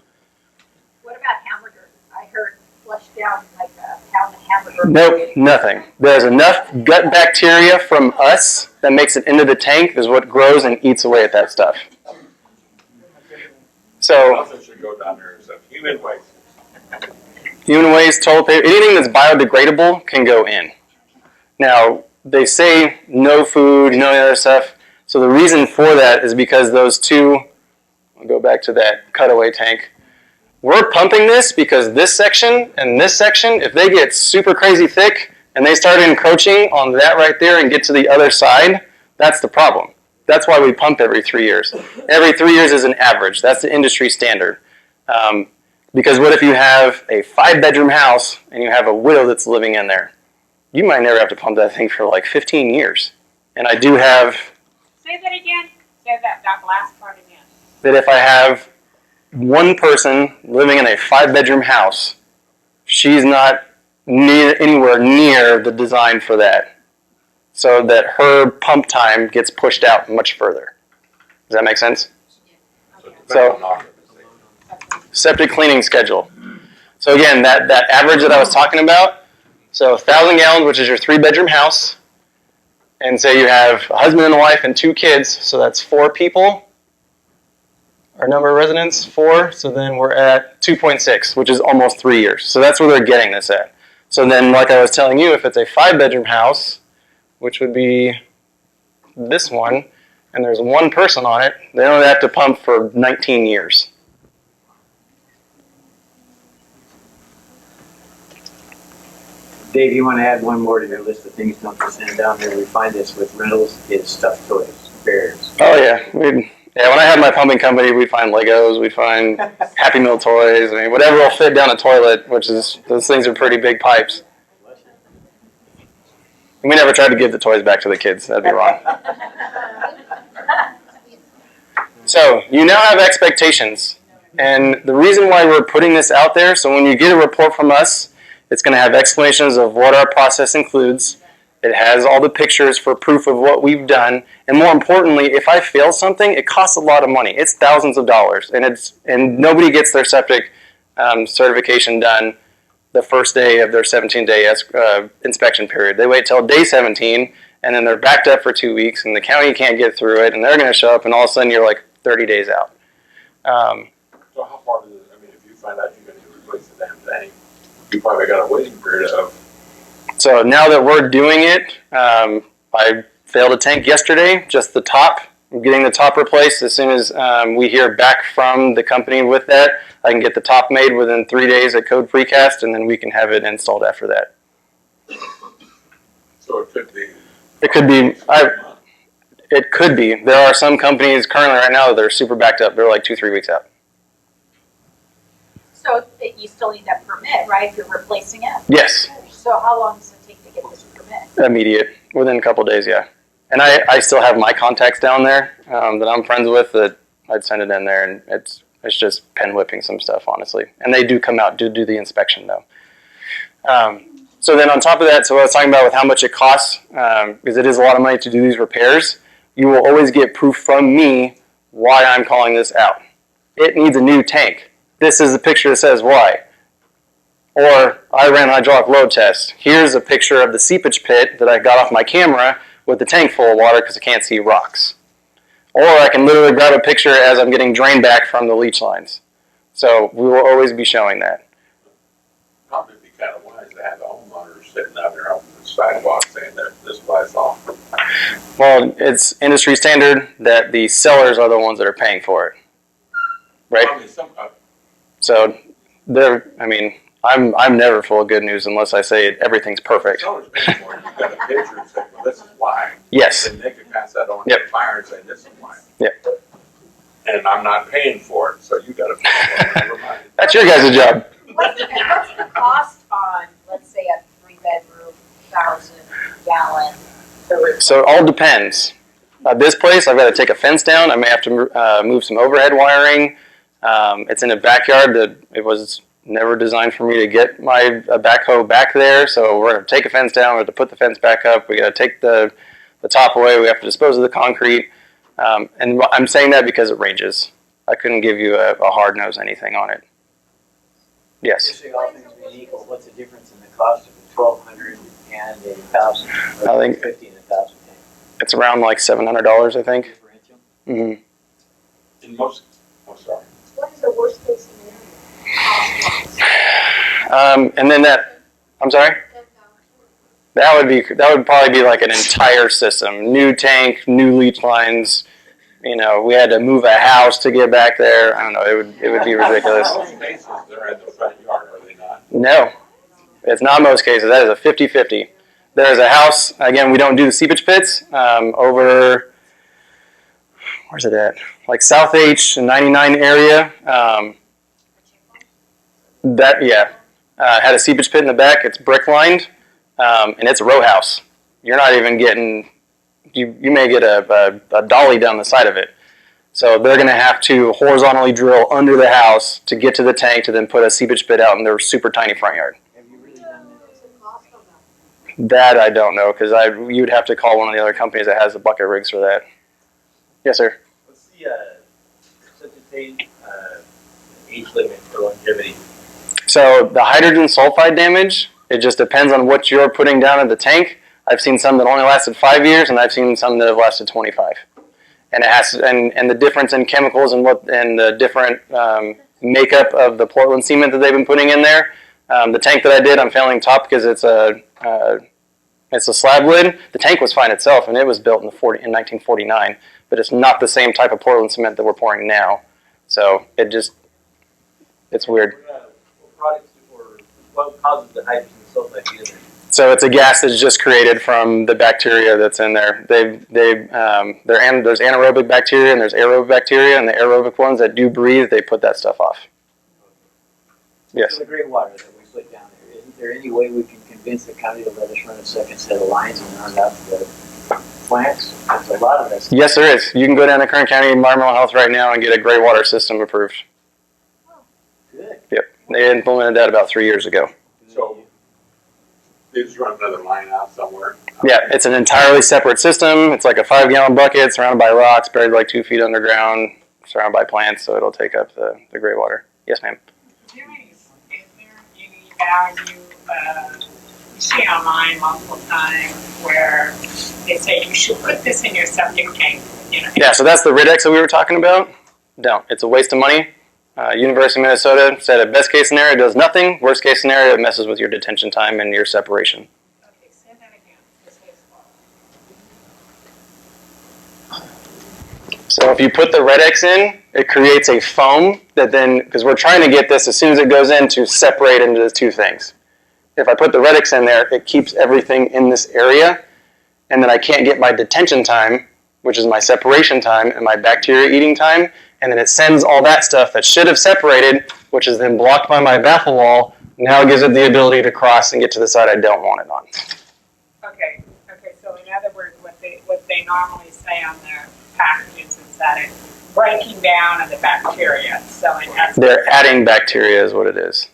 What about hamburger? I heard flushed down like a pound of hamburger. Nope, nothing. There's enough gut bacteria from us that makes it into the tank is what grows and eats away at that stuff. So Nothing should go down there except human waste. human waste, toilet paper, anything that's biodegradable can go in. Now, they say no food, no other stuff. So the reason for that is because those two, I'll go back to that cutaway tank. We're pumping this because this section and this section, if they get super crazy thick and they start encroaching on that right there and get to the other side, that's the problem. That's why we pump every 3 years. Every 3 years is an average. That's the industry standard. Because what if you have a 5-bedroom house and you have a widow that's living in there? You might never have to pump that thing for like 15 years. And I do have... Say that again. Say that last part again. That if I have one person living in a 5-bedroom house, she's not anywhere near the design for that. So that her pump time gets pushed out much further. Does that make sense? So, septic cleaning schedule. So again, that average that I was talking about, so 1,000 gallons, which is your 3-bedroom house, and say you have a husband and a wife and 2 kids, so that's 4 people. Our number of residents, 4, so then we're at 2.6, which is almost 3 years. So that's where they're getting this at. So then, like I was telling you, if it's a 5-bedroom house, which would be this one, and there's one person on it, they don't have to pump for 19 years. Dave, you want to add one more to your list of things don't just send down there? We find this with rentals is stuffed toys, bears. Oh yeah, when I had my pumping company, we'd find Legos, we'd find Happy Meal toys, I mean, whatever will fit down a toilet, which is, those things are pretty big pipes. We never tried to give the toys back to the kids. That'd be wrong. So you now have expectations. And the reason why we're putting this out there, so when you get a report from us, it's going to have explanations of what our process includes. It has all the pictures for proof of what we've done. And more importantly, if I fail something, it costs a lot of money. It's thousands of dollars. And nobody gets their septic certification done the first day of their 17-day inspection period. They wait till day 17, and then they're backed up for 2 weeks, and the county can't get through it, and they're going to show up, and all of a sudden you're like 30 days out. So how far does it, I mean, if you find out you're going to replace the damn tank, you probably got a waiting period of... So now that we're doing it, I failed a tank yesterday, just the top. I'm getting the top replaced. As soon as we hear back from the company with that, I can get the top made within 3 days at Code Precast, and then we can have it installed after that. So it could be... It could be. It could be. There are some companies currently right now that are super backed up. They're like 2-3 weeks out. So you still need that permit, right, if you're replacing it? Yes. So how long does it take to get this permit? Immediate. Within a couple days, yeah. And I still have my contacts down there that I'm friends with that I'd send it in there, and it's just pen whipping some stuff, honestly. And they do come out, do the inspection, though. So then on top of that, so what I was talking about with how much it costs, because it is a lot of money to do these repairs, you will always get proof from me why I'm calling this out. It needs a new tank. This is the picture that says why. Or I ran a hydraulic load test. Here's a picture of the seepage pit that I got off my camera with the tank full of water because I can't see rocks. Or I can literally grab a picture as I'm getting drained back from the leach lines. So we will always be showing that. Probably be kind of wise to have the homeowners sitting out there on the sidewalk saying that this applies off. Well, it's industry standard that the sellers are the ones that are paying for it, right? I mean, So I'm never full of good news unless I say everything's perfect. sellers paying for it. You've got a picture and say, well, this is why. Yes. And they can pass that on to Yep. the buyer and say, this is why. Yep. And I'm not paying for it, so you got to pay for it. Never mind. That's your guys' job. What's the cost on, let's say, a 3-bedroom, 1,000-gallon? So it all depends. This place, I've got to take a fence down. I may have to move some overhead wiring. It's in a backyard that it was never designed for me to get my backhoe back there. So we're going to take a fence down. We have to put the fence back up. We got to take the top away. We have to dispose of the concrete. And I'm saying that because it ranges. I couldn't give you a hard nose anything on it. Yes. Just say all things being equal, what's the difference in the cost of a 1,200 and a 1,000? I think 50 and 1,000 tank? it's around like $700, I think. Differential? Mm-hmm. In most, I'm sorry. What is the worst case scenario? And then I'm sorry? That would probably be like an entire system. New tank, new leach lines. You know, we had to move a house to get back there. I don't know, it would be ridiculous. Most cases, they're in the front yard, are they not? No. It's not most cases. That is a 50-50. There's a house, again, we don't do the seepage pits, over, where's it at? Like South H 99 area. Had a seepage pit in the back. It's brick lined, and it's a row house. You're not even getting, you may get a dolly down the side of it. So they're going to have to horizontally drill under the house to get to the tank to then put a seepage pit out in their super tiny front yard. Have you really done that? That I don't know, because you'd have to call one of the other companies that has the bucket rigs for that. Yes, sir. What's the age limit for longevity? So the hydrogen sulfide damage, it just depends on what you're putting down in the tank. I've seen some that only lasted 5 years, and I've seen some that have lasted 25. And it has and the difference in chemicals and the different makeup of the Portland cement that they've been putting in there. The tank that I did, I'm failing top because it's a slab lid. The tank was fine itself, and it was built in 1949, but it's not the same type of Portland cement that we're pouring now. So it's weird. What causes the hydrogen sulfide to be in there? So it's a gas that's just created from the bacteria that's in there. There's anaerobic bacteria and there's aerobic bacteria, and the aerobic ones that do breathe, they put that stuff off. Yes. So the gray water that we put down there, isn't there any way we can convince the county to let us run a second set of lines and run it out to the plants? There's a lot of that stuff. Yes, there is. You can go down to Kern County Environmental Health right now and get a gray water system approved. Good. Yep. They implemented that about 3 years ago. So they just run another line out somewhere. Yeah, it's an entirely separate system. It's like a 5-gallon bucket surrounded by rocks, buried like 2 feet underground, surrounded by plants, so it'll take up the gray water. Yes, ma'am. Is there any value, you see online multiple times where they say you should put this in your septic tank, you know? Yeah, so that's the Ridex that we were talking about. Don't. It's a waste of money. University of Minnesota said at best case scenario it does nothing. Worst case scenario it messes with your detention time and your separation. Okay, say that again. This is So if you put the Ridex in, it creates a foam that then, because we're trying to get this as soon as it goes in to separate into the two things. If I put the Ridex in there, it keeps everything in this area, and then I can't get my detention time, which is my separation time, and my bacteria eating time, and then it sends all that stuff that should have separated, which is then blocked by my baffle wall. Now it gives it the ability to cross and get to the side I don't want it on. okay, so in other words, what they normally say on their packages is that it's breaking down of the bacteria. So in essence, They're adding bacteria is what it is.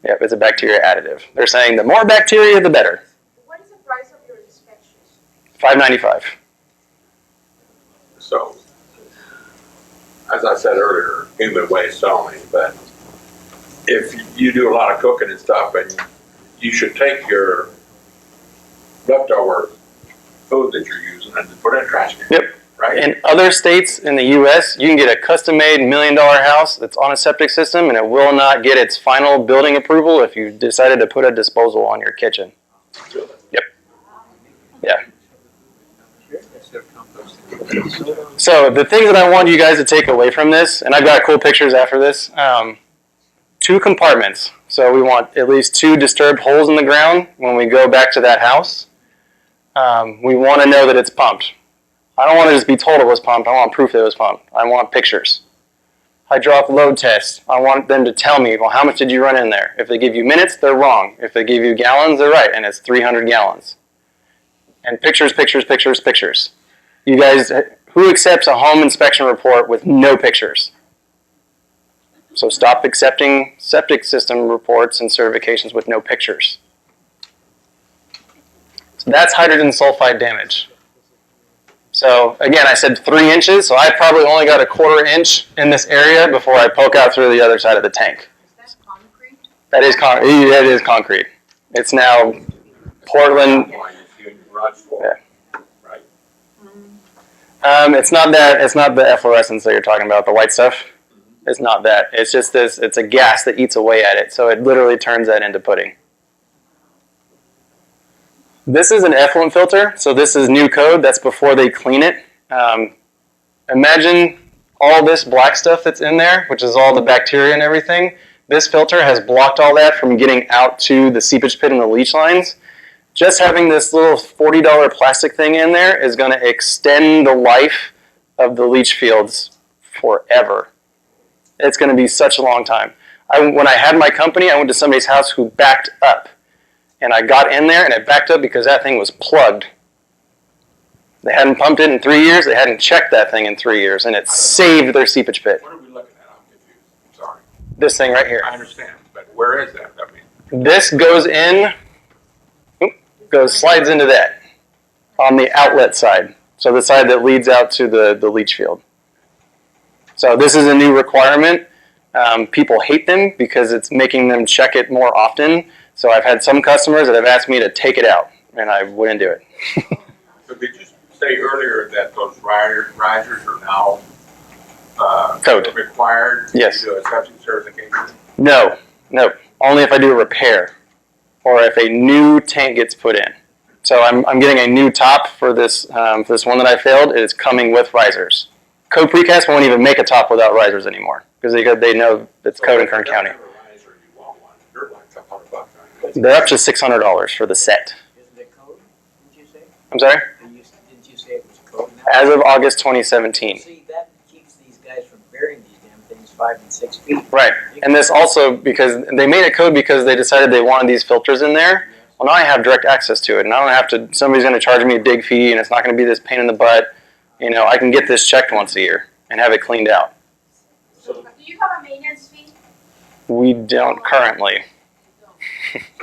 Yep, it's a bacteria additive. They're saying the more bacteria, the better. What is the price of your inspections? $5.95. So, as I said earlier, human waste only, but if you do a lot of cooking and stuff, and you should take your leftover food that you're using and put it in a trash can. Yep. Right? In other states in the U.S., you can get a custom-made $1 million house that's on a septic system, and it will not get its final building approval if you decided to put a disposal on your kitchen. Yep. Yeah. So the things that I want you guys to take away from this, and I've got cool pictures after this, 2 compartments. So we want at least 2 disturbed holes in the ground when we go back to that house. We want to know that it's pumped. I don't want to just be told it was pumped. I want proof that it was pumped. I want pictures. Hydraulic load test. I want them to tell me, well, how much did you run in there? If they give you minutes, they're wrong. If they give you gallons, they're right, and it's 300 gallons. And pictures, pictures, pictures, pictures. You guys, who accepts a home inspection report with no pictures? So stop accepting septic system reports and certifications with no pictures. So that's hydrogen sulfide damage. So again, I said 3 inches, so I probably only got a 1/4 inch in this area before I poke out through the other side of the tank. Is that concrete? That is it is concrete. It's now Portland. Yeah. Right. It's not that. It's not the efflorescence that you're talking about. The white stuff. It's not that. It's just this. It's a gas that eats away at it, so it literally turns that into pudding. This is an effluent filter, so this is new code. That's before they clean it. Imagine all this black stuff that's in there, which is all the bacteria and everything. This filter has blocked all that from getting out to the seepage pit and the leach lines. Just having this little $40 plastic thing in there is going to extend the life of the leach fields forever. It's going to be such a long time. When I had my company, I went to somebody's house who backed up. And I got in there and it backed up because that thing was plugged. They hadn't pumped it in 3 years. They hadn't checked that thing in 3 years. And it saved their seepage pit. What are we looking at? I'm confused. I'm sorry. This thing right here. I understand, but where is that? I mean, This goes in, slides into that on the outlet side. So the side that leads out to the leach field. So this is a new requirement. People hate them because it's making them check it more often. So I've had some customers that have asked me to take it out, and I wouldn't do it. so did you say earlier that those risers are now Code. required Yes. to do a septic certification? No. Only if I do a repair or if a new tank gets put in. So I'm getting a new top for this one that I failed. It is coming with risers. Code Precast won't even make a top without risers anymore because they know it's code in Kern County. They're up to $600 for the set. Isn't it code, didn't you say? I'm sorry? Didn't you say it was code now? As of August 2017. See, that keeps these guys from burying these damn things 5 and 6 feet. Right. And this also, because they made a code because they decided they wanted these filters in there. Well, now I have direct access to it, and I don't have to, somebody's going to charge me a dig fee, and it's not going to be this pain in the butt. You know, I can get this checked once a year and have it cleaned out. Do you have a maintenance fee? We don't currently.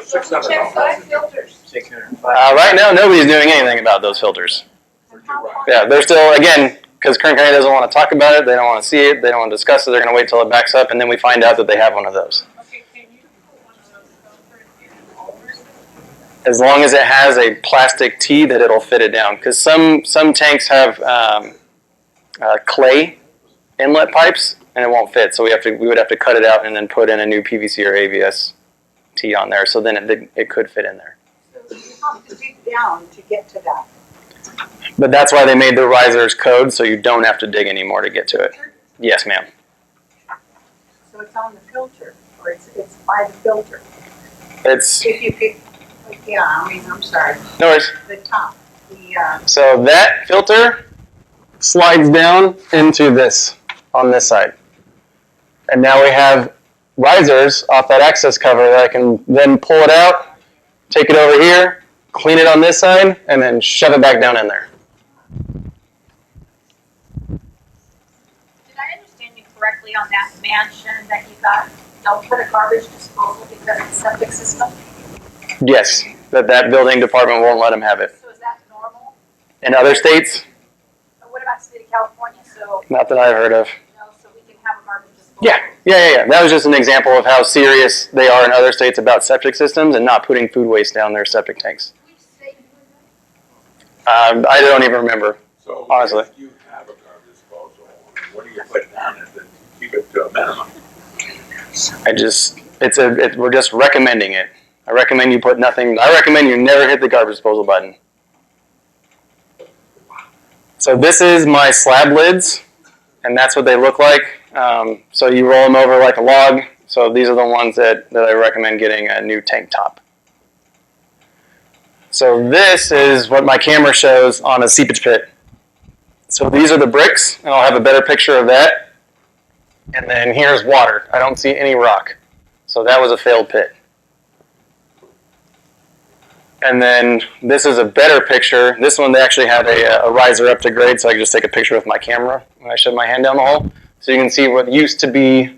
So check 5 filters. 605. Right now, nobody's doing anything about those filters. Yeah, they're still, again, because Kern County doesn't want to talk about it, they don't want to see it, they don't want to discuss it, they're going to wait till it backs up, and then we find out that they have one of those. Okay, can you put one of those filters in overs? As long as it has a plastic tee that it'll fit it down. Because some tanks have clay inlet pipes, and it won't fit, so we would have to cut it out and then put in a new PVC or ABS tee on there, so then it could fit in there. So you have to dig down to get to that. But that's why they made the risers code, so you don't have to dig anymore to get to it. Yes, ma'am. So it's on the filter, or it's by the filter. It's, If you pick, I'm sorry, no worries. the top, So that filter slides down into this, on this side. And now we have risers off that access cover that I can then pull it out, take it over here, clean it on this side, and then shove it back down in there. Did I understand you correctly on that mansion that you got They'll put a garbage disposal because of the septic system? Yes, that building department won't let them have it. So is that normal? In other states, But what about the state of California? So, not that I've heard of. so we can have a garbage disposal? Yeah. That was just an example of how serious they are in other states about septic systems and not putting food waste down their septic tanks. Which state was that? I don't even remember. So Honestly. if you have a garbage disposal, what do you put down is to keep it to a minimum? We're just recommending it. I recommend you put nothing. I recommend you never hit the garbage disposal button. So this is my slab lids, and that's what they look like. So you roll them over like a log. So these are the ones that I recommend getting a new tank top. So this is what my camera shows on a seepage pit. So these are the bricks, and I'll have a better picture of that. And then here's water. I don't see any rock. So that was a failed pit. And then this is a better picture. This one, they actually had a riser up to grade, so I can just take a picture with my camera when I shove my hand down the hole. So you can see what used to be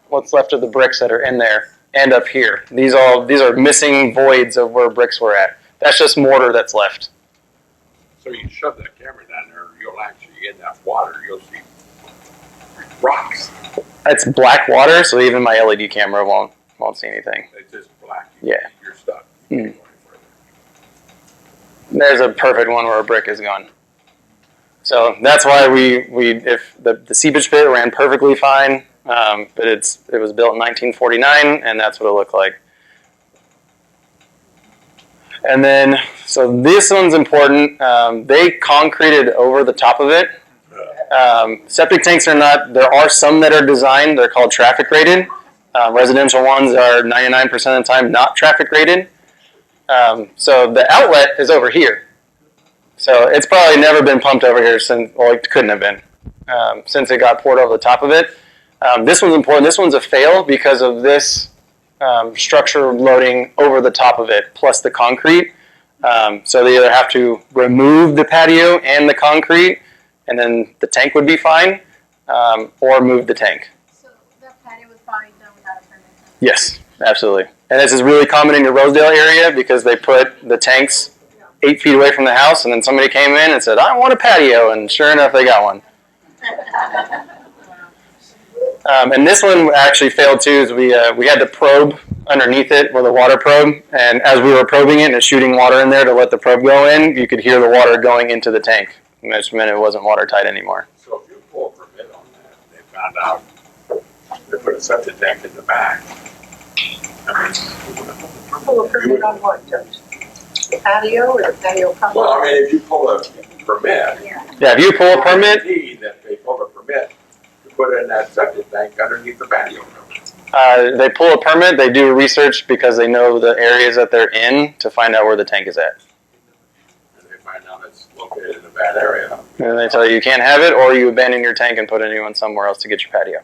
what's left of the bricks that are in there and up here. These are missing voids of where bricks were at. That's just mortar that's left. So you shove that camera down there, you'll actually, in that water, you'll see rocks. It's black water, so even my LED camera won't see anything. It's just black. Yeah. You're stuck. Mm. There's a perfect one where a brick is gone. So that's why if the seepage pit ran perfectly fine, but it was built in 1949, and that's what it looked like. And then, so this one's important. They concreted over the top of it. Septic tanks are not, there are some that are designed, they're called traffic rated. Residential ones are 99% of the time not traffic rated. So the outlet is over here. So it's probably never been pumped over here since, well, it couldn't have been, since it got poured over the top of it. This one's important. This one's a fail because of this structure loading over the top of it, plus the concrete. So they either have to remove the patio and the concrete, and then the tank would be fine, or move the tank. So that patio was probably done without a permit? Yes, absolutely. And this is really common in your Rosedale area because they put the tanks 8 feet away from the house, and then somebody came in and said, I want a patio, and sure enough, they got one. And this one actually failed too, is we had to probe underneath it with a water probe, and as we were probing it and it's shooting water in there to let the probe go in, you could hear the water going into the tank, which meant it wasn't watertight anymore. So if you pull a permit on that, they found out they put a septic tank in the back. Pull a permit on what, Judge? The patio or the patio cover? Well, I mean, if you pull a permit. Yeah, if you pull a permit, That they pull a permit to put in that septic tank underneath the patio. they pull a permit, they do research because they know the areas that they're in to find out where the tank is at. And they find out it's located in a bad area. And they tell you you can't have it, or you abandon your tank and put a new one somewhere else to get your patio.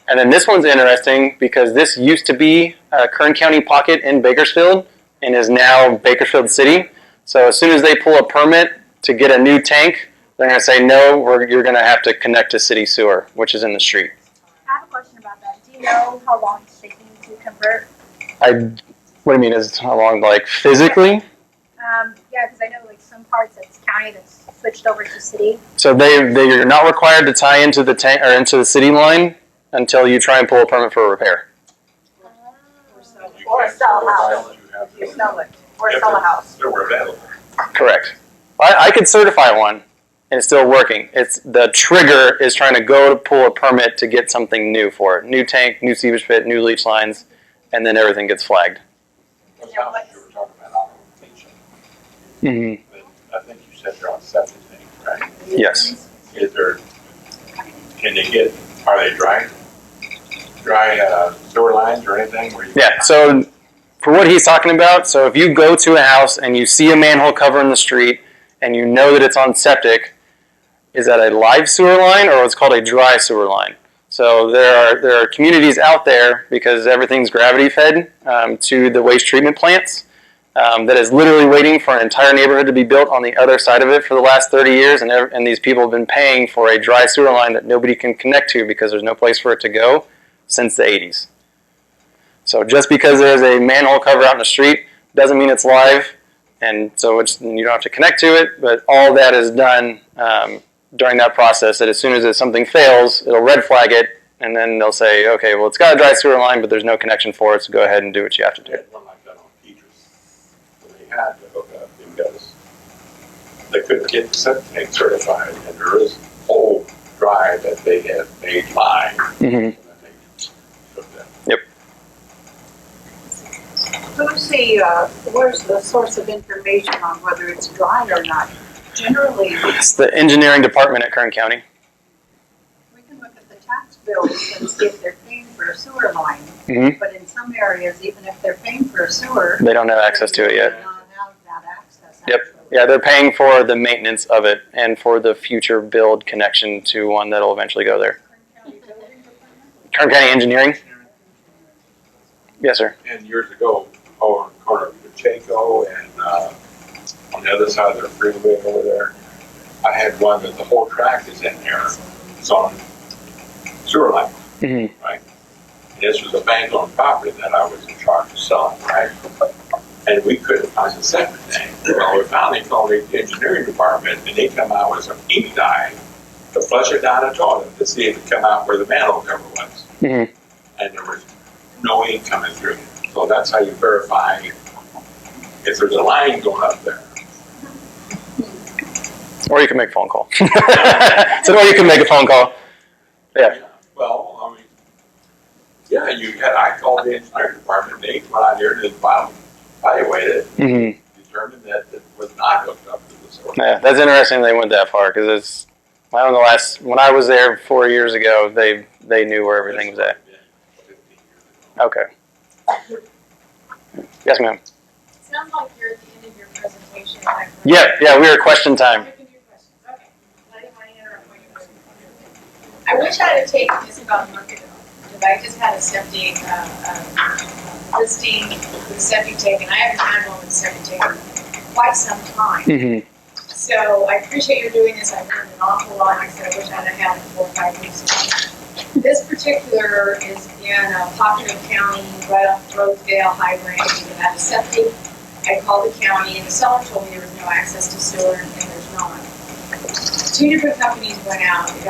And then this one's interesting because this used to be Kern County Pocket in Bakersfield and is now Bakersfield City. So as soon as they pull a permit to get a new tank, they're going to say, no, you're going to have to connect to city sewer, which is in the street. I have a question about that. Do you know how long it's taking to convert? What do you mean, is how long, like physically? Yeah, because I know like some parts it's county that's switched over to city. So they're not required to tie into the tank or into the city line until you try and pull a permit for a repair. Or sell a house. You sell it. Or sell a house. They were available. Correct. I could certify one, and it's still working. It's the trigger is trying to go to pull a permit to get something new for it. New tank, new seepage pit, new leach lines, and then everything gets flagged. Those houses you were talking about on completion. Mm-hmm. I think you said they're on septic tanks, right? Yes. Can they get, are they dry sewer lines or anything? Where you Yeah, so for what he's talking about, so if you go to a house and you see a manhole cover in the street and you know that it's on septic, is that a live sewer line or what's called a dry sewer line? So there are communities out there, because everything's gravity fed to the waste treatment plants, that is literally waiting for an entire neighborhood to be built on the other side of it for the last 30 years, and these people have been paying for a dry sewer line that nobody can connect to because there's no place for it to go since the 80s. So just because there's a manhole cover out in the street doesn't mean it's live, and so you don't have to connect to it. But all that is done during that process. That as soon as something fails, it'll red flag it, and then they'll say, okay, well, it's got a dry sewer line, but there's no connection for it, so go ahead and do what you have to do. They had one like that on Peaches. They had to hook up because they couldn't get the septic tank certified, and there is whole drive that they had made live. Mm-hmm. And then they took that. Where's the source of information on whether it's dry or not? Generally, It's the engineering department at Kern County. we can look at the tax bills and see if they're paying for a sewer line. Mm-hmm. But in some areas, even if they're paying for a sewer. They don't have access to it yet. They don't have that access. Yep. actually. Yeah, they're paying for the maintenance of it and for the future build connection to one that'll eventually go there. Kern County Engineering? Yes, sir. And years ago, over in the corner of Pacheco and on the other side of the freeway over there, I had one that the whole track is in there. It's on sewer line, Mm-hmm. right? And this was a bank-owned property that I was in charge of selling, right? And we couldn't find the septic tank. Well, we finally called the engineering department, and they come out with some ink dye to flush it down the toilet to see if it come out where the manhole cover was. Mm-hmm. And there was no ink coming through. So that's how you verify if there's a line going up there. Or you can make a phone call. So, or you can make a phone call. Yeah. Well, I mean, yeah, I called the engineering department, they came out here and evaluated it, Mm-hmm. determined that it was not hooked up to the sewer. Yeah, that's interesting they went that far because it's, I don't know, when I was there 4 years ago, they knew where everything was at. 15 years ago. Okay. Yes, ma'am. Sounds like you're at the end of your presentation. Yeah, we are question time. Okay. I didn't want to interrupt what you were saying. I wish I had taken this about a month ago, because I just had a septic, listing with a septic tank, and I haven't had one with a septic tank in quite some time. Mm-hmm. So I appreciate you doing this. I've learned an awful lot. Like I said, I wish I'd have had it 4 or 5 weeks ago. This particular is in Pocketon County, right off Rosedale High Range. You have a septic. I called the county, and the seller told me there was no access to sewer, and there's not. 2 different companies went out. It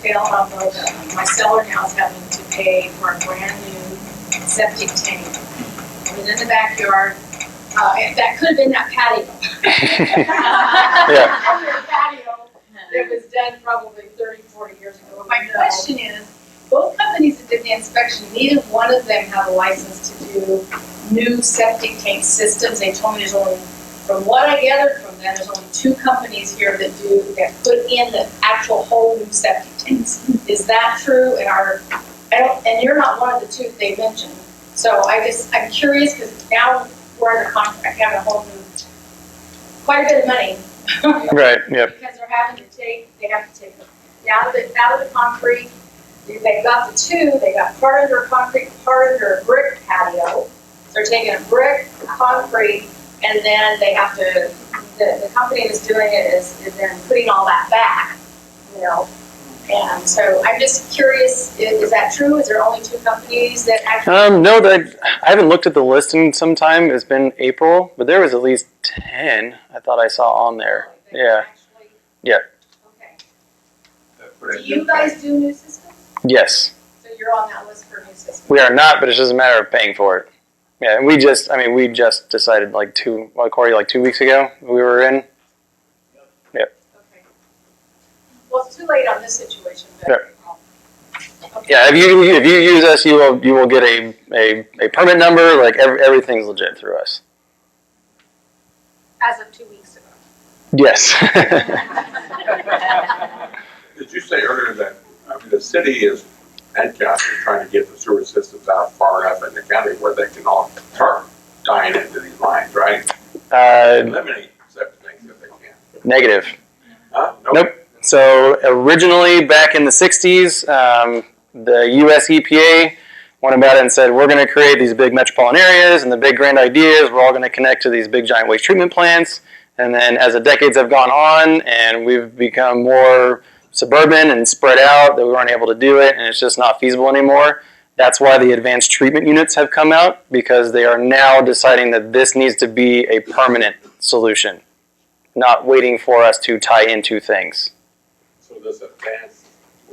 failed on both of them. My seller now is having to pay for a brand new septic tank. I mean, in the backyard. That could have been that patio. Yeah. That patio that was done probably 30, 40 years ago. But my question is, both companies that did the inspection, neither one of them have a license to do new septic tank systems. They told me there's only, from what I gathered from them, there's only 2 companies here that put in the actual whole new septic tanks. Is that true? And you're not one of the 2 they mentioned. So I'm curious because now we're under contract, having a whole new, quite a bit of money. Right, yep. Because they have to take it out of the concrete. They got the 2, they got part under a concrete, part under a brick patio. So they're taking a brick, concrete, and then they have to, the company that's doing it is then putting all that back, And so I'm just curious, is that true? Is there only 2 companies that actually? No, I haven't looked at the list in some time. It's been April, but there was at least 10 I thought I saw on there. That Yeah. actually- Yeah. Okay. Do you guys do new systems? Yes. So you're on that list for new systems? We are not, but it's just a matter of paying for it. Yeah, and we just decided like 2 weeks ago we were in. Okay. Well, it's too late on this situation, but. Yeah. Okay. Yeah, if you use us, you will get a permit number. Like everything's legit through us. As of 2 weeks ago. Yes. Did you say earlier that, the city and county are trying to get the sewer systems out far enough in the county where they can all start tying into these lines, right? Eliminate septic tanks if they can. Negative. Huh? Nope. So originally, back in the 60s, the U.S. EPA went about it and said, we're going to create these big metropolitan areas, and the big grand idea is we're all going to connect to these big giant waste treatment plants. And then as the decades have gone on and we've become more suburban and spread out, that we weren't able to do it, and it's just not feasible anymore. That's why the advanced treatment units have come out, because they are now deciding that this needs to be a permanent solution, not waiting for us to tie into things. So this advanced,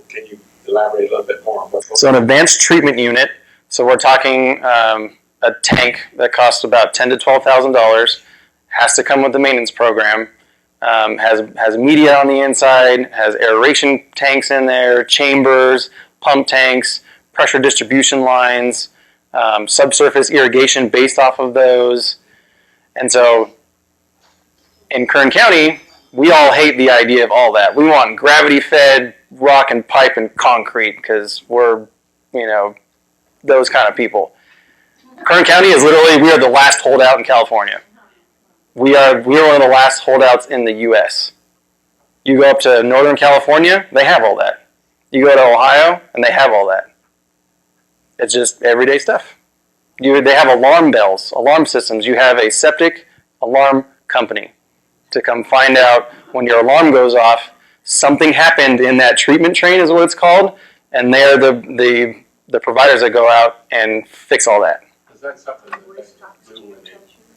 can you elaborate a little bit more on what? So an advanced treatment unit, so we're talking a tank that costs about $10,000 to $12,000, has to come with the maintenance program, has media on the inside, has aeration tanks in there, chambers, pump tanks, pressure distribution lines, subsurface irrigation based off of those. And so in Kern County, we all hate the idea of all that. We want gravity-fed rock and pipe and concrete because we're, those kind of people. Kern County is literally, we are the last holdout in California. We are one of the last holdouts in the U.S. You go up to Northern California, they have all that. You go to Ohio, and they have all that. It's just everyday stuff. They have alarm bells, alarm systems. You have a septic alarm company to come find out when your alarm goes off, something happened in that treatment train is what it's called, and they're the providers that go out and fix all that. Is that something that they do when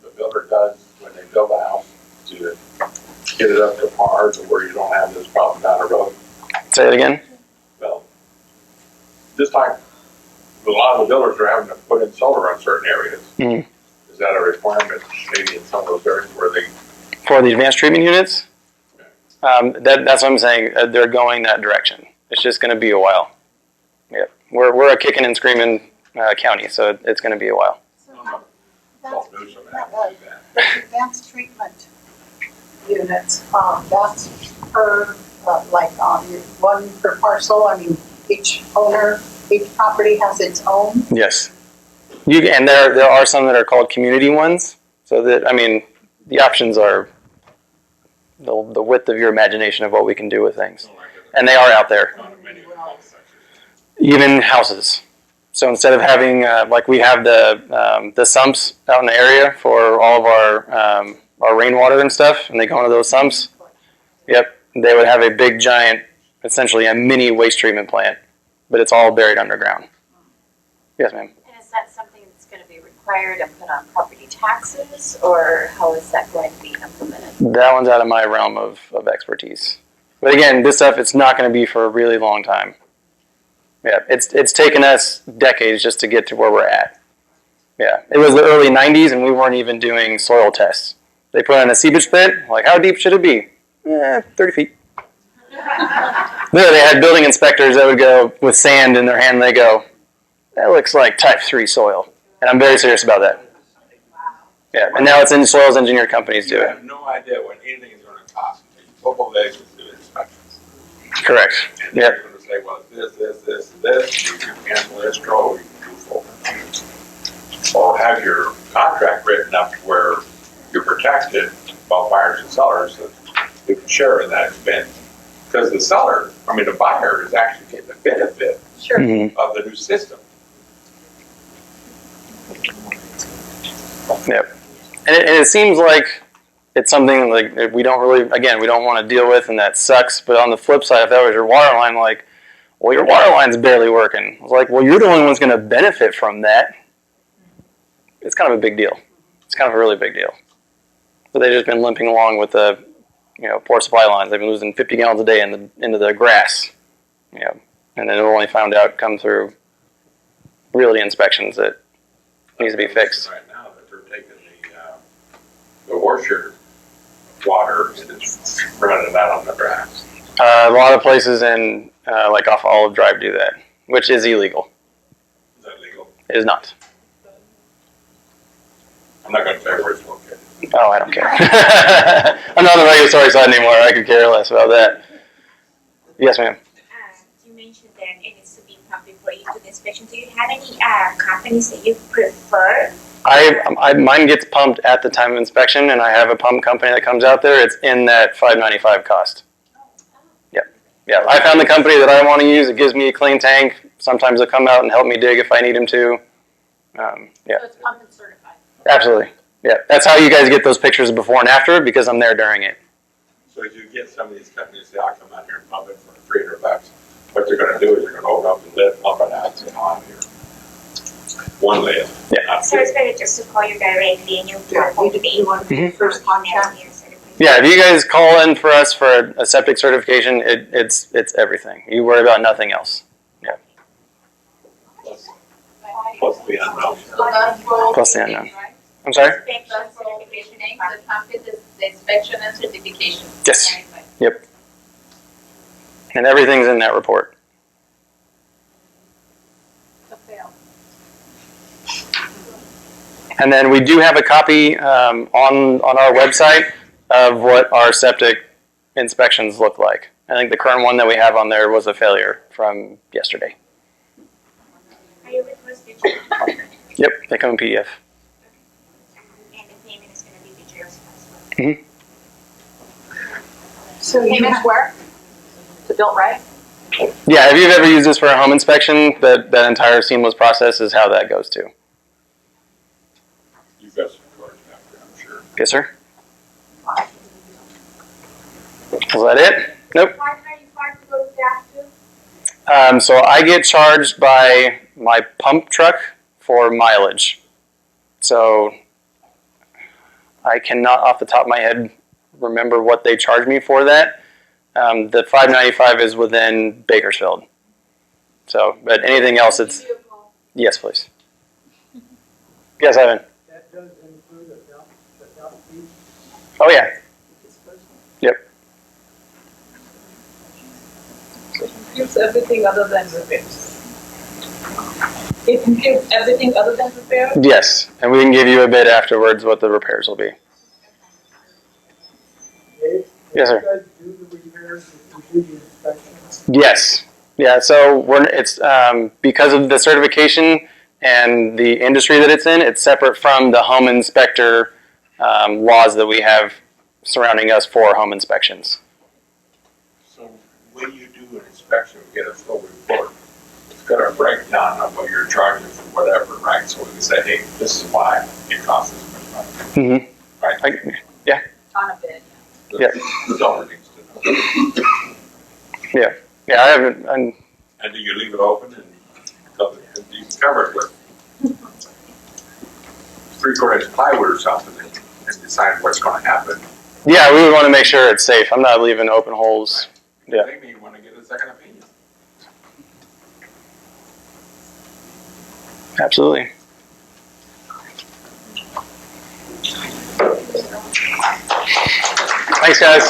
the builder does when they build a house to get it up to par to where you don't have this problem down the road? Say it again? Well, just like a lot of the builders are having to put in solar on certain areas. Mm. Is that a requirement maybe in some of those areas where they? For the advanced treatment units? That's what I'm saying. They're going that direction. It's just going to be a while. Yeah, we're a kicking and screaming county, so it's going to be a while. So that's advanced treatment units, that's per, one per parcel, each owner, each property has its own? Yes. And there are some that are called community ones, so that, the options are the width of your imagination of what we can do with things. And they are out there. Even houses. So instead of having, we have the sumps out in the area for all of our rainwater and stuff, and they go into those sumps. Yep. They would have a big, giant, essentially a mini waste treatment plant, but it's all buried underground. Yes, ma'am. And is that something that's going to be required and put on property taxes, or how is that going to be implemented? That one's out of my realm of expertise. But again, this stuff, it's not going to be for a really long time. Yeah, it's taken us decades just to get to where we're at. Yeah, it was the early 90s, and we weren't even doing soil tests. They put in a seepage pit, how deep should it be? 30 feet. There, they had building inspectors that would go with sand in their hand, and they go, that looks like type 3 soil. And I'm very serious about that. Yeah, and now it's in soils engineered companies do You it. have no idea what anything is going to cost until you pull the legs and do inspections. Correct. And Yep. they're going to say, well, it's this, and this, you can cancel escrow, you can do full payment. Or have your contract written up where you're protected by buyers and sellers, that you can share in that expense. Because the buyer is actually getting the benefit Sure. Mm-hmm. of the new system. Yep. And it seems like it's something like we don't want to deal with, and that sucks. But on the flip side, if that was your water line, your water line's barely working. It's you're the only one's going to benefit from that. It's kind of a big deal. It's kind of a really big deal. But they've just been limping along with the, poor supply lines. They've been losing 50 gallons a day into the grass, and then they've only found out come through realty inspections that needs to be fixed. Right now that they're taking the washer water and it's running it out on the grass. A lot of places in off Olive Drive do that, which is illegal. Is that legal? It is not. I'm not going to say where it's located. Oh, I don't care. I'm not on the regulatory side anymore. I could care less about that. Yes, ma'am. You mentioned that it needs to be pumped before you do the inspection. Do you have any companies that you prefer? Mine gets pumped at the time of inspection, and I have a pump company that comes out there. It's in that $595 cost. Yeah. I found the company that I want to use. It gives me a clean tank. Sometimes they'll come out and help me dig if I need them to. So it's pump and certified. Absolutely. Yeah, that's how you guys get those pictures before and after, because I'm there during it. So you get some of these companies say, I'll come out here and pump it for $300. What they're going to do is they're going to open up the lid, pump it out, and say, oh, I'm here. One lift. Yeah. So it's better just to call you directly and you'll do a whole thing. You want to be the first contact? Yeah, if you guys call in for us for a septic certification, it's everything. You worry about nothing else. Plus the unknown. Plus the unknown. I'm sorry? That's all the names that come with the inspection and certification. Yes. Yep. And everything's in that report. And then we do have a copy on our website of what our septic inspections look like. I think the current one that we have on there was a failure from yesterday. Are you with us, did you? Yep, they come in PDF. And the payment is gonna be digital as well. So you where? To Built Right? Yeah, if you've ever used this for a home inspection, that entire seamless process is how that goes too. You've got some cards after, I'm sure. Yes, sir. Was that it? Nope. $5.95 to go to that too? So I get charged by my pump truck for mileage. So I cannot off the top of my head remember what they charge me for that. The $5.95 is within Bakersfield. So, but anything else, it's yes, please. Yes, Evan. That does include the dump fee? Oh yeah. Yep. So it includes everything other than repairs. It includes everything other than repairs? Yes, and we can give you a bid afterwards what the repairs will be. Dave, Yes, sir. you guys do the repairs if you do the inspections? Yes. Yeah. So it's because of the certification and the industry that it's in. It's separate from the home inspector laws that we have surrounding us for home inspections. So when you do an inspection, we get a full report. It's got a breakdown of what you're charging for whatever, right? So we can say, hey, this is why it costs this much money, Mm-hmm. right? On a bid. Yeah. That's all it needs to know. Yeah. I haven't. And do you leave it open and you cover it with 3/4 inch plywood or something and decide what's going to happen? Yeah, we would want to make sure it's safe. I'm not leaving open holes. Yeah. Maybe you want to get a second opinion. Absolutely. Thanks, guys.